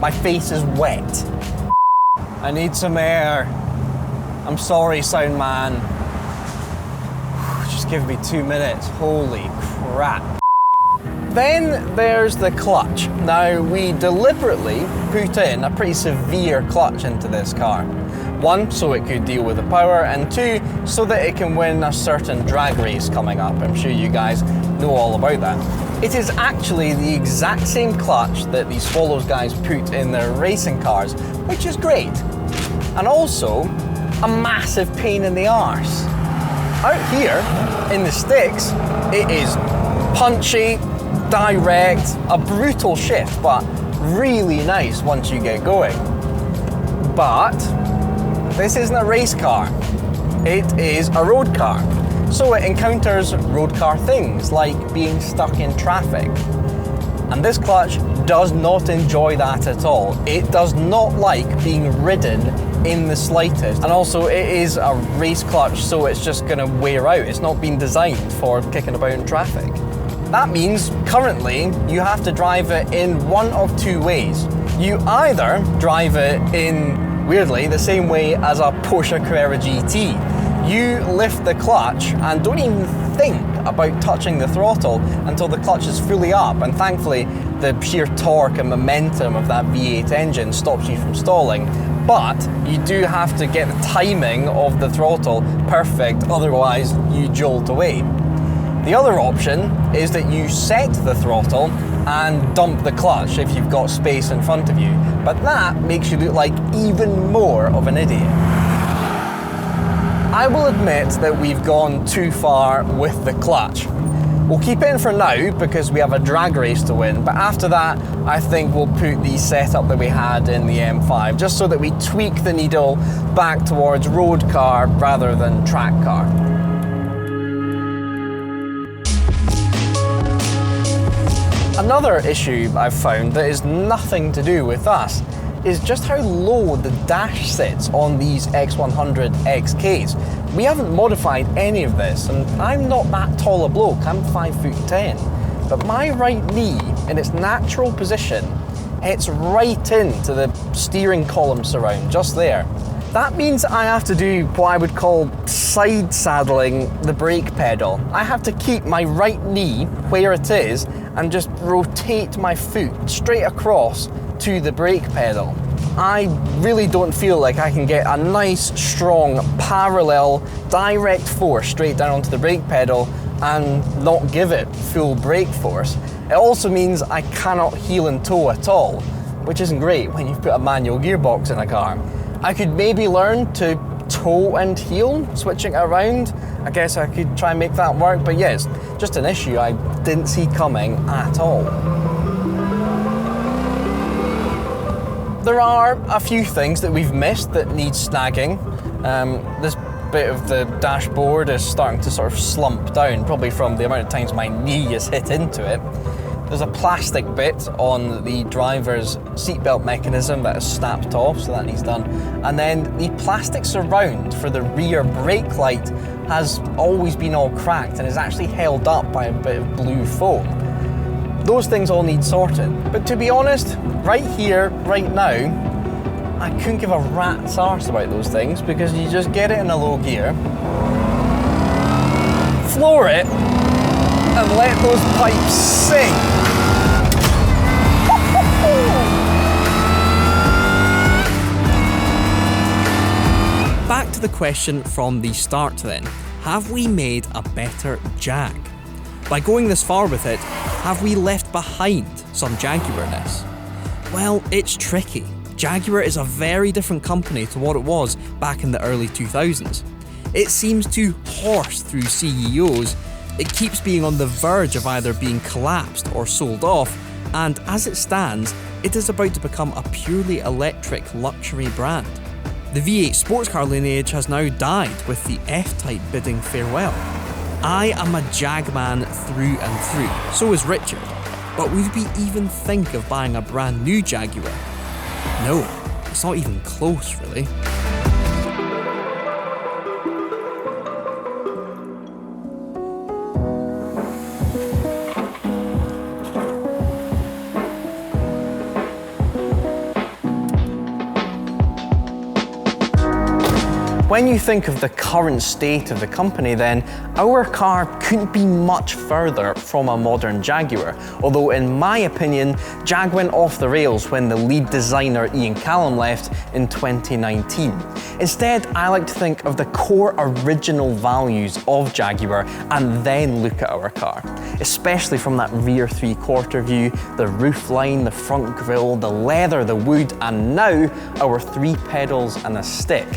My face is wet. I need some air. I'm sorry, sound man. Just give me 2 minutes. Holy crap. Then there's the clutch. Now, we deliberately put in a pretty severe clutch into this car. 1, so it could deal with the power, and 2, so that it can win a certain drag race coming up. I'm sure you guys know all about that. It is actually the exact same clutch that these Swallows guys put in their racing cars, which is great. And also, a massive pain in the arse. Out here, in the sticks, it is punchy, direct, a brutal shift, but really nice once you get going. But this isn't a race car, it is a road car. So it encounters road car things like being stuck in traffic. And this clutch does not enjoy that at all. It does not like being ridden in the slightest. And also it is a race clutch, so it's just gonna wear out. It's not been designed for kicking about in traffic. That means currently you have to drive it in one of 2 ways. You either drive it in, weirdly, the same way as a Porsche Carrera GT. You lift the clutch and don't even think about touching the throttle until the clutch is fully up, and thankfully the sheer torque and momentum of that V8 engine stops you from stalling. But you do have to get the timing of the throttle perfect, otherwise you jolt away. The other option is that you set the throttle and dump the clutch if you've got space in front of you, but that makes you look like even more of an idiot. I will admit that we've gone too far with the clutch. We'll keep it in for now because we have a drag race to win, but after that I think we'll put the setup that we had in the M5, just so that we tweak the needle back towards road car rather than track car. Another issue I've found that is nothing to do with us is just how low the dash sits on these X100 XKs. We haven't modified any of this, and I'm not that tall a bloke, I'm 5'10", but my right knee, in its natural position, hits right into the steering column surround, just there. That means I have to do what I would call side saddling the brake pedal. I have to keep my right knee where it is and just rotate my foot straight across to the brake pedal. I really don't feel like I can get a nice, strong, parallel, direct force straight down onto the brake pedal and not give it full brake force. It also means I cannot heel and toe at all, which isn't great when you've put a manual gearbox in a car. I could maybe learn to toe and heel, switching it around. I guess I could try and make that work, but yes, just an issue I didn't see coming at all. There are a few things that we've missed that need snagging. This bit of the dashboard is starting to sort of slump down, probably from the amount of times my knee has hit into it. There's a plastic bit on the driver's seatbelt mechanism that is snapped off, so that needs done. And then the plastic surround for the rear brake light has always been all cracked and is actually held up by a bit of blue foam. Those things all need sorted. But to be honest, right here, right now, I couldn't give a rat's arse about those things because you just get it in a low gear, floor it, and let those pipes sing. Back to the question from the start then. Have we made a better Jag? By going this far with it, have we left behind some Jaguar-ness? Well, it's tricky. Jaguar is a very different company to what it was back in the early 2000s. It seems to horse through CEOs. It keeps being on the verge of either being collapsed or sold off, and as it stands, it is about to become a purely electric luxury brand. The V8 sports car lineage has now died with the F-Type bidding farewell. I am a Jag man through and through, so is Richard. But would we even think of buying a brand new Jaguar? No, it's not even close, really. When you think of the current state of the company then, our car couldn't be much further from a modern Jaguar, although in my opinion, Jag went off the rails when the lead designer Ian Callum left in 2019. Instead, I like to think of the core original values of Jaguar and then look at our car, especially from that rear three-quarter view, the roof line, the front grille, the leather, the wood, and now our 3 pedals and a stick.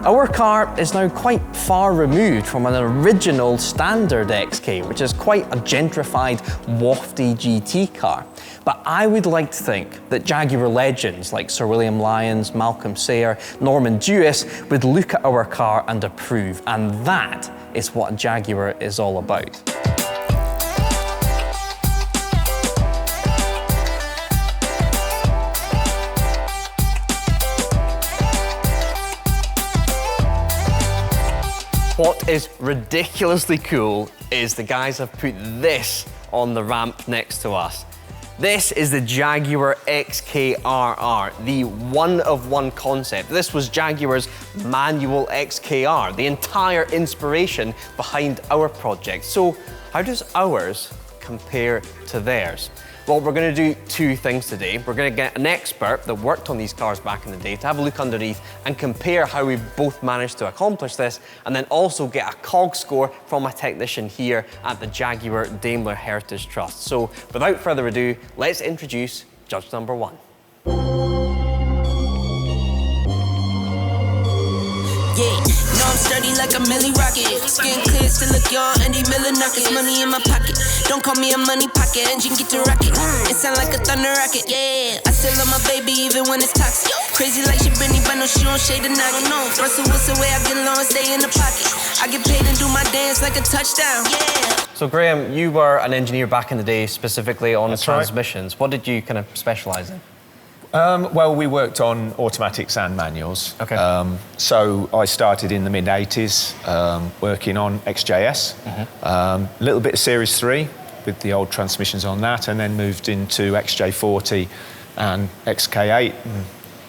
Our car is now quite far removed from an original standard XK, which is quite a gentrified, wafty GT car. But I would like to think that Jaguar legends like Sir William Lyons, Malcolm Sayer, Norman Dewis would look at our car and approve, and that is what a Jaguar is all about. What is ridiculously cool is the guys have put this on the ramp next to us. This is the Jaguar XKR, the one-of-one concept. This was Jaguar's manual XKR, the entire inspiration behind our project. So how does ours compare to theirs? Well, we're going to do 2 things today. We're going to get an expert that worked on these cars back in the day to have a look underneath and compare how we both managed to accomplish this, and then also get a COG score from a technician here at the Jaguar Daimler Heritage Trust. So without further ado, let's introduce judge number 1. Yeah, no, I'm sturdy like a Millie Rocket. Skin clear, still look young, Andy Miller knockers. Money in my pocket, don't call me a money pocket. Engine get to rocket, it sound like a thunder rocket. Yeah, I still love my baby even when it's toxic. Crazy like she Britney, but no, she don't shade the noggin. No, Russell Wilson way I get along, stay in the pocket. I get paid and do my dance like a touchdown. Yeah. So Graham, you were an engineer back in the day, specifically on transmissions. Right. What did you kind of specialise in? Well, we worked on automatics and manuals. Okay. So I started in the mid-80s working on XJS, a little bit of Series 3 with the old transmissions on that, and then moved into XJ40 and XK8 and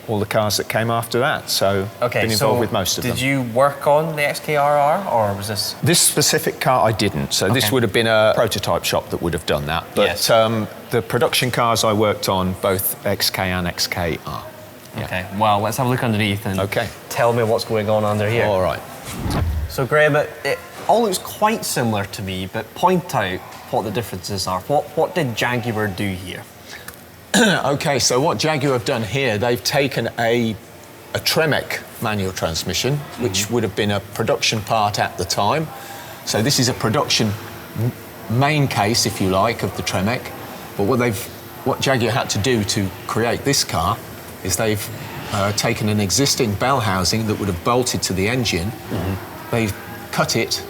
all the cars that came after that. So been involved with most of them. Did you work on the XKRR, or was this? This specific car I didn't, so this would have been a prototype shop that would have done that. But yes. The production cars I worked on, both XK and XKR. Yeah. Okay, well, let's have a look underneath and tell me what's going on under here. All right. So Graham, it all looks quite similar to me, but point out what the differences are. What did Jaguar do here? Okay, so what Jaguar have done here, they've taken a Tremec manual transmission, which would have been a production part at the time. So this is a production main case, if you like, of the Tremec. But what Jaguar had to do to create this car is they've taken an existing bell housing that would have bolted to the engine. They've cut it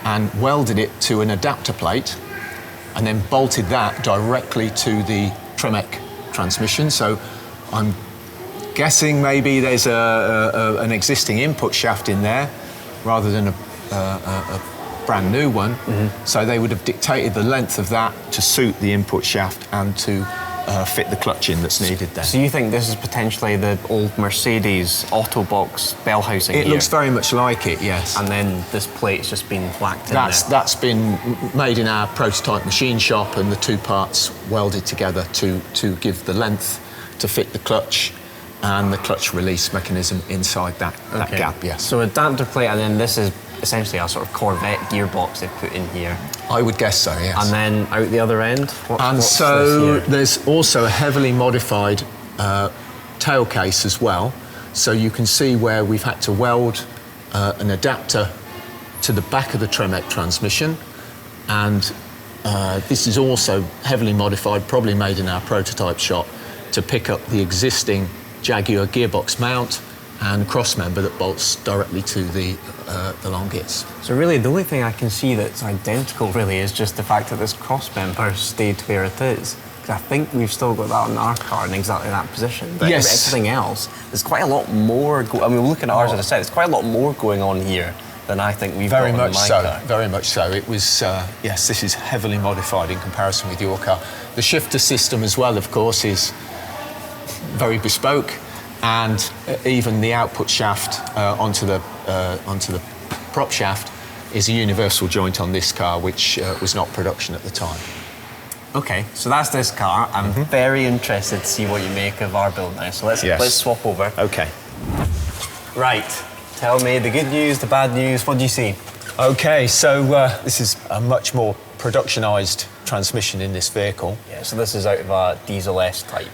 and welded it to an adapter plate, and then bolted that directly to the Tremec transmission. So I'm guessing maybe there's an existing input shaft in there rather than a brand new one. So they would have dictated the length of that to suit the input shaft and to fit the clutch in that's needed there. So you think this is potentially the old Mercedes Autobox bell housing It looks very much like it, yes. And then this plate's just been whacked in there? That's been made in our prototype machine shop, and the 2 parts welded together to give the length to fit the clutch and the clutch release mechanism inside that gap, yes. So adapter plate, and then this is essentially a sort of Corvette gearbox they've put in here. I would guess so, yes. And then out the other end? What's there's also a heavily modified tail case as well. So you can see where we've had to weld an adapter to the back of the Tremec transmission. And this is also heavily modified, probably made in our prototype shop, to pick up the existing Jaguar gearbox mount and cross member that bolts directly to the long gears. So really, the only thing I can see that's identical really is just the fact that this cross member stayed where it is. Because I think we've still got that on our car in exactly that position. But everything else, there's quite a lot more. I mean, looking at ours, as I said, there's quite a lot more going on here than I think we've got in my car. Very much so. It was, yes, this is heavily modified in comparison with your car. The shifter system as well, of course, is very bespoke, and even the output shaft onto the prop shaft is a universal joint on this car, which was not production at the time. Okay, so that's this car. I'm very interested to see what you make of our build now. So let's swap over. Okay. Right. Tell me the good news, the bad news. What do you see? Okay, so this is a much more productionised transmission in this vehicle. Yeah, so this is out of a diesel S type.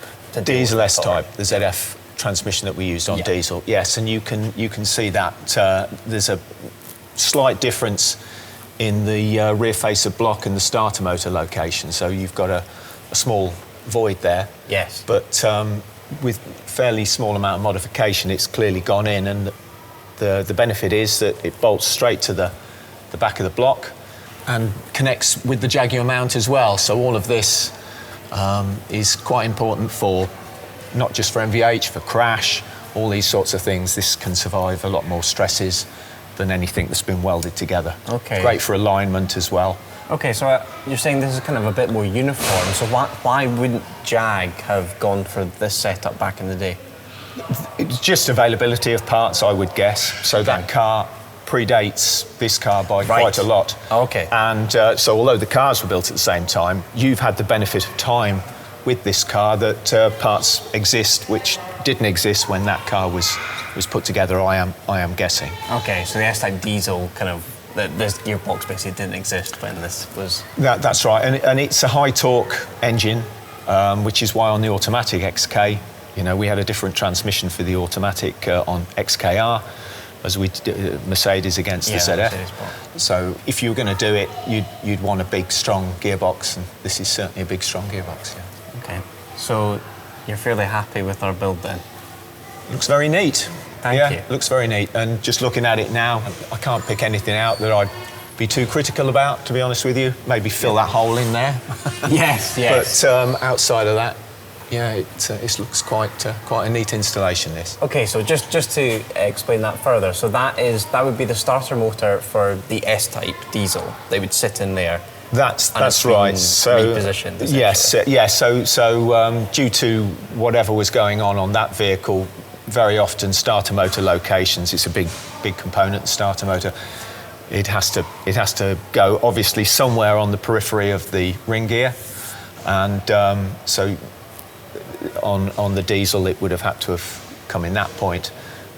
Diesel S type, the ZF transmission that we used on diesel. Yes, and you can see that there's a slight difference in the rear face of block and the starter motor location. So you've got a small void there. Yes. But with fairly small amount of modification, it's clearly gone in, and the benefit is that it bolts straight to the back of the block and connects with the Jaguar mount as well. So all of this is quite important for, not just for MVH, for crash, all these sorts of things. This can survive a lot more stresses than anything that's been welded together. Okay. Great for alignment as well. Okay, so you're saying this is kind of a bit more uniform. So why wouldn't Jag have gone for this setup back in the day? It's just availability of parts, I would guess. So that car predates this car by quite a lot. Okay. And so although the cars were built at the same time, you've had the benefit of time with this car that parts exist which didn't exist when that car was put together, I am guessing. Okay, so the S-Type diesel kind of, this gearbox basically didn't exist when this was... That's right, and it's a high torque engine, which is why on the automatic XK, you know, we had a different transmission for the automatic on XKR as we did Mercedes against the ZF. So if you were going to do it, you'd want a big, strong gearbox, and this is certainly a big, strong gearbox. Yeah. Okay, so you're fairly happy with our build then? Looks very neat. Thank you. Looks very neat. And just looking at it now, I can't pick anything out that I'd be too critical about, to be honest with you. Maybe fill that hole in there. Yes. But outside of that, yeah, it looks quite a neat installation, this. Okay, so just to explain that further, so that would be the starter motor for the S-Type diesel. They would sit in there. That's right. So repositioned. Yes. So due to whatever was going on that vehicle, very often starter motor locations. It's a big component. The starter motor. It has to go obviously somewhere on the periphery of the ring gear, and so on the diesel it would have had to have come in that point,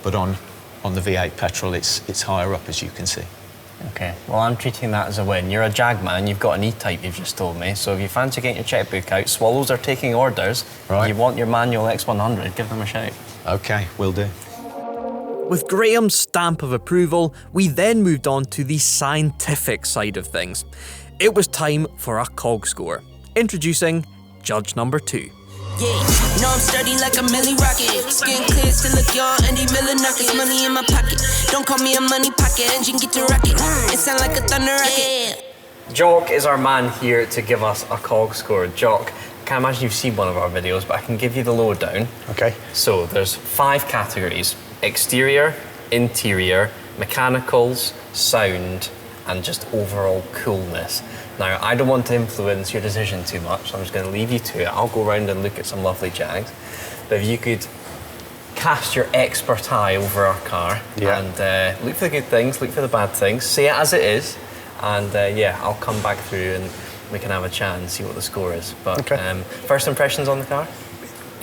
but on the V8 petrol it's higher up, as you can see. Okay, well, I'm treating that as a win. You're a Jag man, you've got an E-Type, you've just told me, so if you fancy getting your checkbook out, Swallows are taking orders. Right. You want your manual X100, give them a shout. Okay, will do. With Graham's stamp of approval, we then moved on to the scientific side of things. It was time for a COG score. Introducing Judge number 2. Yeah, know I'm sturdy like a milli rocket. Skin clear, still look young, Andy Miller knockers. Money in my pocket, don't call me a money pocket. Engine get to rocket, it sound like a thunder rocket. Jock is our man here to give us a COG score. Jock, I can't imagine you've seen one of our videos, but I can give you the lowdown. Okay. So there's 5 categories: exterior, interior, mechanicals, sound, and just overall coolness. Now, I don't want to influence your decision too much, so I'm just going to leave you to it. I'll go around and look at some lovely Jags. But if you could cast your expert eye over our car and look for the good things, look for the bad things, say it as it is, and I'll come back through and we can have a chat and see what the score is. But first impressions on the car?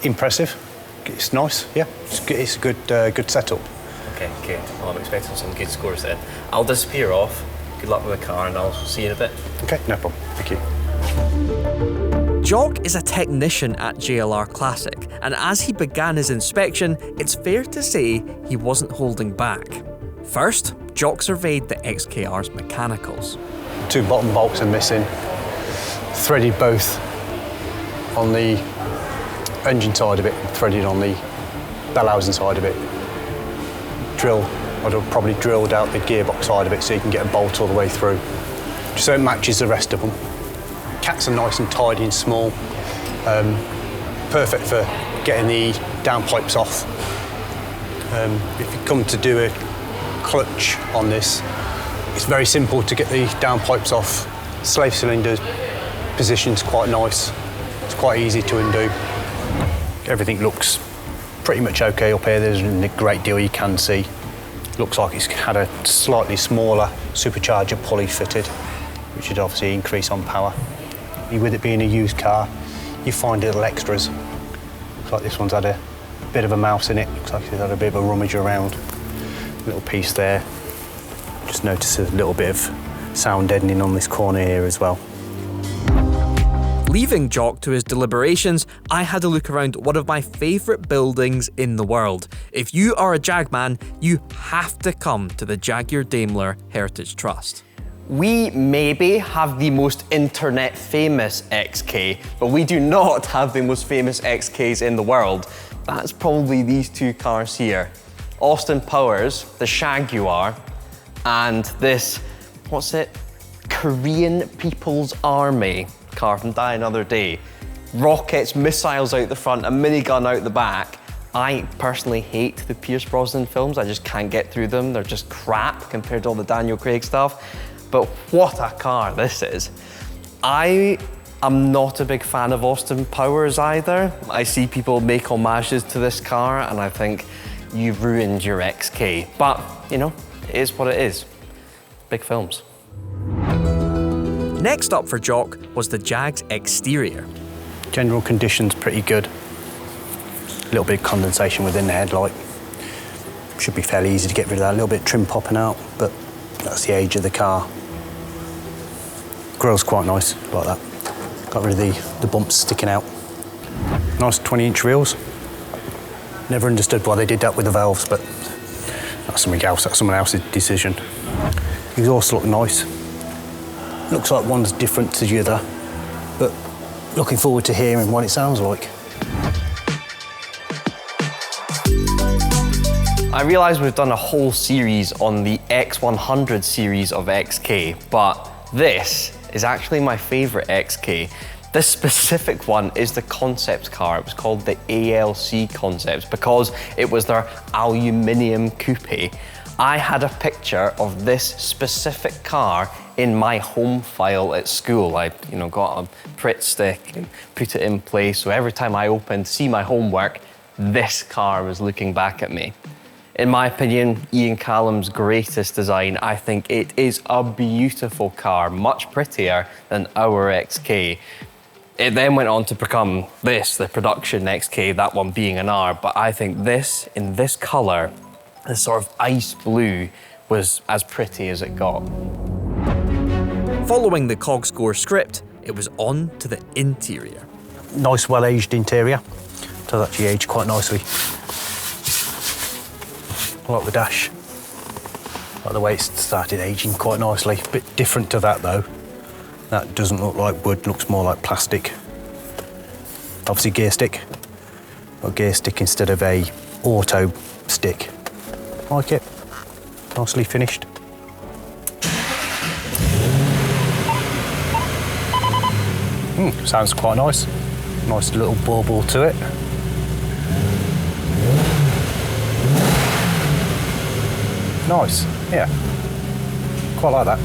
Impressive. It's nice, yeah. It's a good setup. Okay, good. Well, I'm expecting some good scores then. I'll disappear off. Good luck with the car, and I'll see you in a bit. Okay, no problem. Thank you. Jock is a technician at JLR Classic, and as he began his inspection, it's fair to say he wasn't holding back. First, Jock surveyed the XKR's mechanicals. 2 bottom bolts are missing, threaded both on the engine side of it, threaded on the bell housing side of it. I'd have probably drilled out the gearbox side of it so you can get a bolt all the way through, just so it matches the rest of them. Cats are nice and tidy and small, perfect for getting the downpipes off. If you come to do a clutch on this, it's very simple to get the downpipes off. Slave cylinder position's quite nice. It's quite easy to undo. Everything looks pretty much okay up here. There's a great deal you can see. Looks like it's had a slightly smaller supercharger pulley fitted, which would obviously increase on power. With it being a used car, you find little extras. Looks like this one's had a bit of a mouse in it. Looks like it's had a bit of a rummage around. Little piece there. Just notice a little bit of sound deadening on this corner here as well. Leaving Jock to his deliberations, I had a look around one of my favourite buildings in the world. If you are a Jag man, you have to come to the Jaguar Daimler Heritage Trust. We maybe have the most internet famous XK, but we do not have the most famous XKs in the world. That's probably these two cars here. Austin Powers, the Jaguar, and this, what's it? Korean People's Army car from Die Another Day. Rockets, missiles out the front, a minigun out the back. I personally hate the Pierce Brosnan films. I just can't get through them. They're just crap compared to all the Daniel Craig stuff. But what a car this is. I am not a big fan of Austin Powers either. I see people make homages to this car and I think you've ruined your XK. But, you know, it is what it is. Big films. Next up for Jock was the Jag's exterior. General condition's pretty good. A little bit of condensation within the headlight. Should be fairly easy to get rid of that. A little bit of trim popping out, but that's the age of the car. Grille's quite nice, like that. Got rid of the bumps sticking out. Nice 20-inch wheels. Never understood why they did that with the valves, but that's something else. That's someone else's decision. Exhaust look nice. Looks like one's different to the other, but looking forward to hearing what it sounds like. I realise we've done a whole series on the X100 series of XK, but this is actually my favourite XK. This specific one is the concept car. It was called the ALC Concept because it was their aluminium coupe. I had a picture of this specific car in my home file at school. I, got a Pritt stick and put it in place, so every time I opened to see my homework, this car was looking back at me. In my opinion, Ian Callum's greatest design, I think it is a beautiful car, much prettier than our XK. It then went on to become this, the production XK, that one being an R, but I think this, in this colour, this sort of ice blue, was as pretty as it got. Following the CogScore script, it was on to the interior. Nice, well-aged interior. Does actually age quite nicely. I like the dash. I like the way it's started aging quite nicely. A bit different to that though. That doesn't look like wood, looks more like plastic. Obviously gear stick. Got a gear stick instead of a auto stick. Like it. Nicely finished. Sounds quite nice. Nice little bauble to it. Nice, yeah. Quite like that.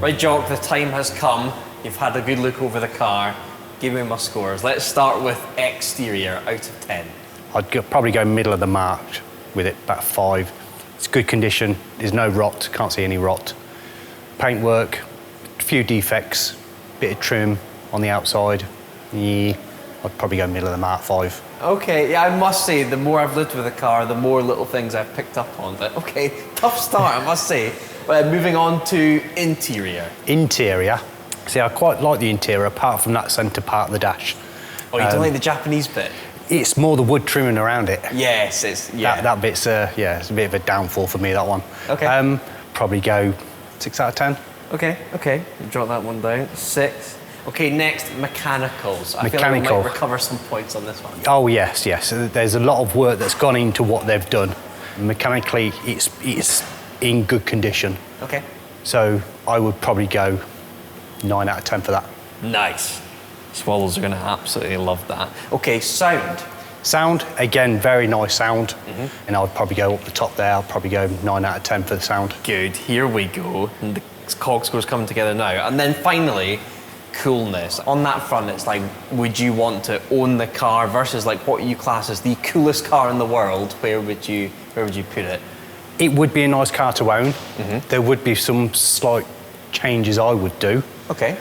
Right, Jock, the time has come. You've had a good look over the car. Give me my scores. Let's start with exterior, out of 10. I'd probably go middle of the mark with it, about 5. It's good condition, there's no rot, can't see any rot. Paintwork, a few defects, bit of trim on the outside. Yeah, I'd probably go middle of the mark, 5. Okay, yeah, I must say, the more I've lived with a car, the more little things I've picked up on. But okay, tough start, I must say. Moving on to interior. Interior. See, I quite like the interior, apart from that centre part of the dash. Oh, you don't like the Japanese bit? It's more the wood trimming around it. Yes, it's, yeah. That bit's, yeah, it's a bit of a downfall for me, that one. Okay. Probably go 6 out of 10. Okay. Jot that one down. 6. Okay, next, mechanicals. I feel like we might recover some points on this one. Oh yes, yes. There's a lot of work that's gone into what they've done. Mechanically, it's in good condition. Okay. So I would probably go 9 out of 10 for that. Nice. Swallows are going to absolutely love that. Okay, sound. Sound, again, very nice sound. And I would probably go up the top there. I'll probably go 9 out of 10 for the sound. Good, here we go. And the cog score's coming together now. And then finally, coolness. On that front, it's like, would you want to own the car versus like what you class as the coolest car in the world? Where would you put it? It would be a nice car to own. There would be some slight changes I would do. Okay.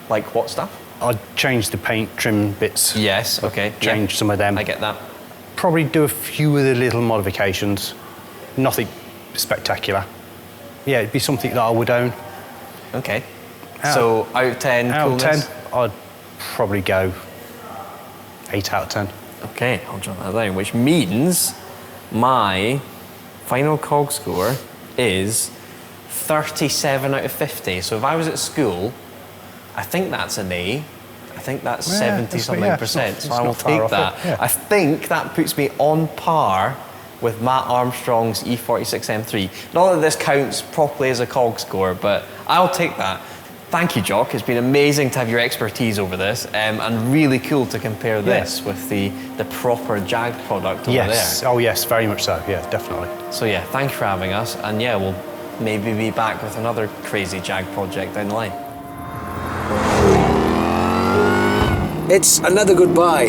Like what stuff? I'd change the paint, trim bits. Yes, okay. Change some of them. I get that. Probably do a few of the little modifications. Nothing spectacular. Yeah, it'd be something that I would own. Okay. So out of 10, out coolness? of 10, I'd probably go 8 out of 10. Okay, I'll jot that down, which means my final cog score is 37 out of 50. So if I was at school, I think that's an A. I think that's 70-something%. So I will take that. I think that puts me on par with Matt Armstrong's E46 M3. Not that this counts properly as a cog score, but I'll take that. Thank you, Jock. It's been amazing to have your expertise over this, and really cool to compare this with the proper Jag product over there. Oh yes, very much so. Yeah, definitely. So yeah, thank you for having us, and yeah, we'll maybe be back with another crazy Jag project down the line. It's another goodbye.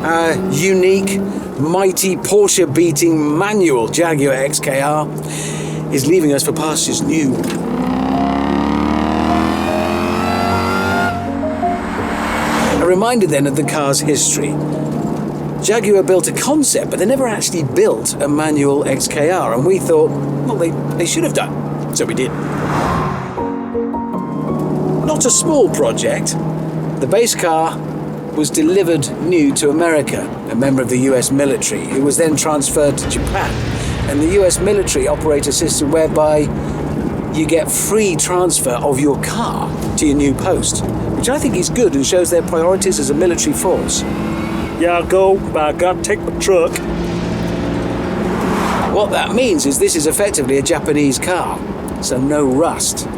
Our unique, mighty Porsche-beating manual Jaguar XKR is leaving us for pastures new. A reminder then of the car's history. Jaguar built a concept, but they never actually built a manual XKR, and we thought, well, they should have done. So we did. Not a small project. The base car was delivered new to America, a member of the US military, who was then transferred to Japan. And the US military operate a system whereby you get free transfer of your car to your new post, which I think is good and shows their priorities as a military force. Yeah, I'll go, but I gotta take my truck. What that means is this is effectively a Japanese car, so no rust.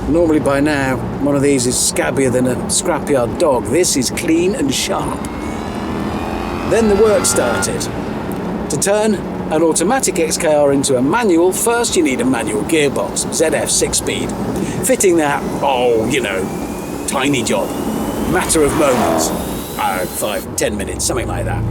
Normally by now, one of these is scabbier than a scrapyard dog. This is clean and sharp. Then the work started. To turn an automatic XKR into a manual, first you need a manual gearbox, ZF 6-speed. Fitting that, tiny job. Matter of moments. 5-10 minutes, something like that.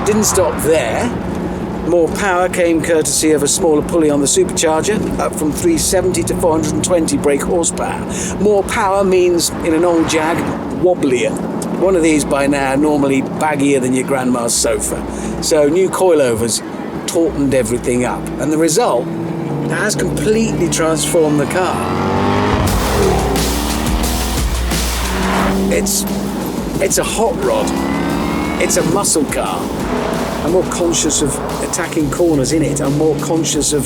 Didn't stop there. More power came courtesy of a smaller pulley on the supercharger, up from 370 to 420 brake horsepower. More power means, in an old Jag, wobblier. One of these by now normally baggier than your grandma's sofa. So new coilovers tautened everything up. And the result has completely transformed the car. It's a hot rod. It's a muscle car. I'm more conscious of attacking corners in it. I'm more conscious of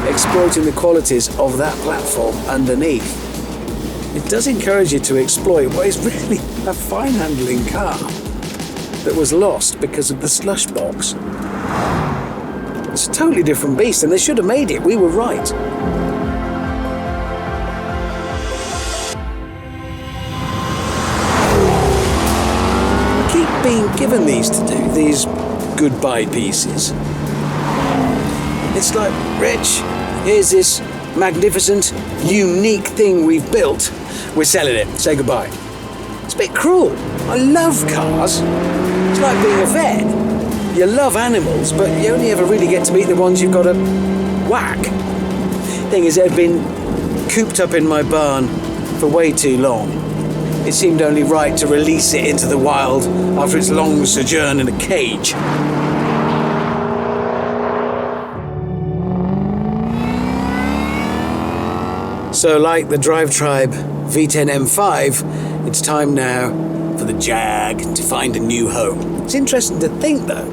exploiting the qualities of that platform underneath. It does encourage you to exploit what is really a fine handling car that was lost because of the slush box. It's a totally different beast, and they should have made it. We were right. Being given these to do, these goodbye pieces. It's like, Rich, here's this magnificent, unique thing we've built. We're selling it. Say goodbye. It's a bit cruel. I love cars. It's like being a vet. You love animals, but you only ever really get to meet the ones you've got to whack. Thing is, they've been cooped up in my barn for way too long. it seemed only right to release it into the wild after its long sojourn in a cage. So like the DRIVETRIBE V10 M5, it's time now for the Jag to find a new home. It's interesting to think though,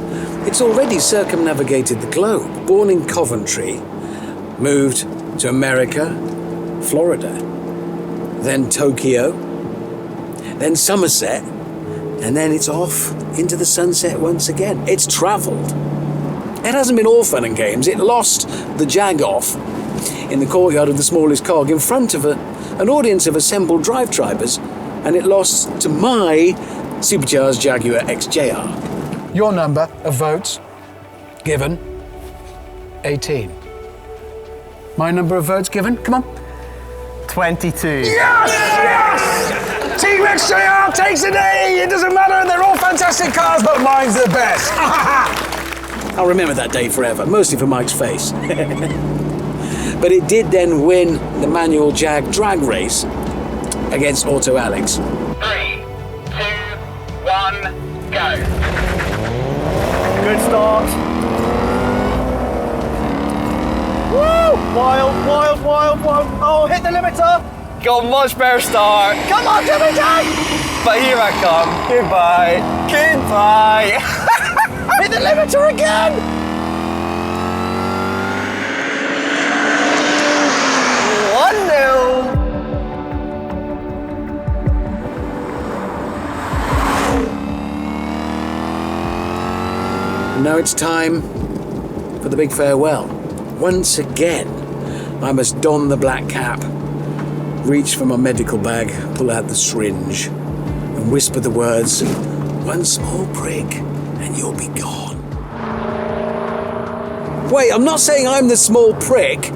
it's already circumnavigated the globe. Born in Coventry, moved to America, Florida, then Tokyo, then Somerset, and then it's off into the sunset once again. It's travelled. It hasn't been all fun and games. It lost the Jag off in the courtyard of the smallest cog in front of an audience of assembled DRIVETRIBers, and it lost to my supercharged Jaguar XKR. Your number of votes given, 18. My number of votes given, come on. 22. Yes! Yes! Team XKR takes an A! It doesn't matter, they're all fantastic cars, but mine's the best. I'll remember that day forever, mostly for Mike's face. But it did then win the manual Jag drag race against Auto Alex. 3, 2, 1, go. Good start. Woo! Wild, wild, wild, wild. Oh, hit the limiter. Got a much better start. Come on, Jimmy Jack! But here I come. Goodbye. Goodbye. Hit the limiter again! 1-0. And now it's time for the big farewell. Once again, I must don the black cap, reach for my medical bag, pull out the syringe, and whisper the words, "One small prick, and you'll be gone." Wait, I'm not saying I'm the small prick.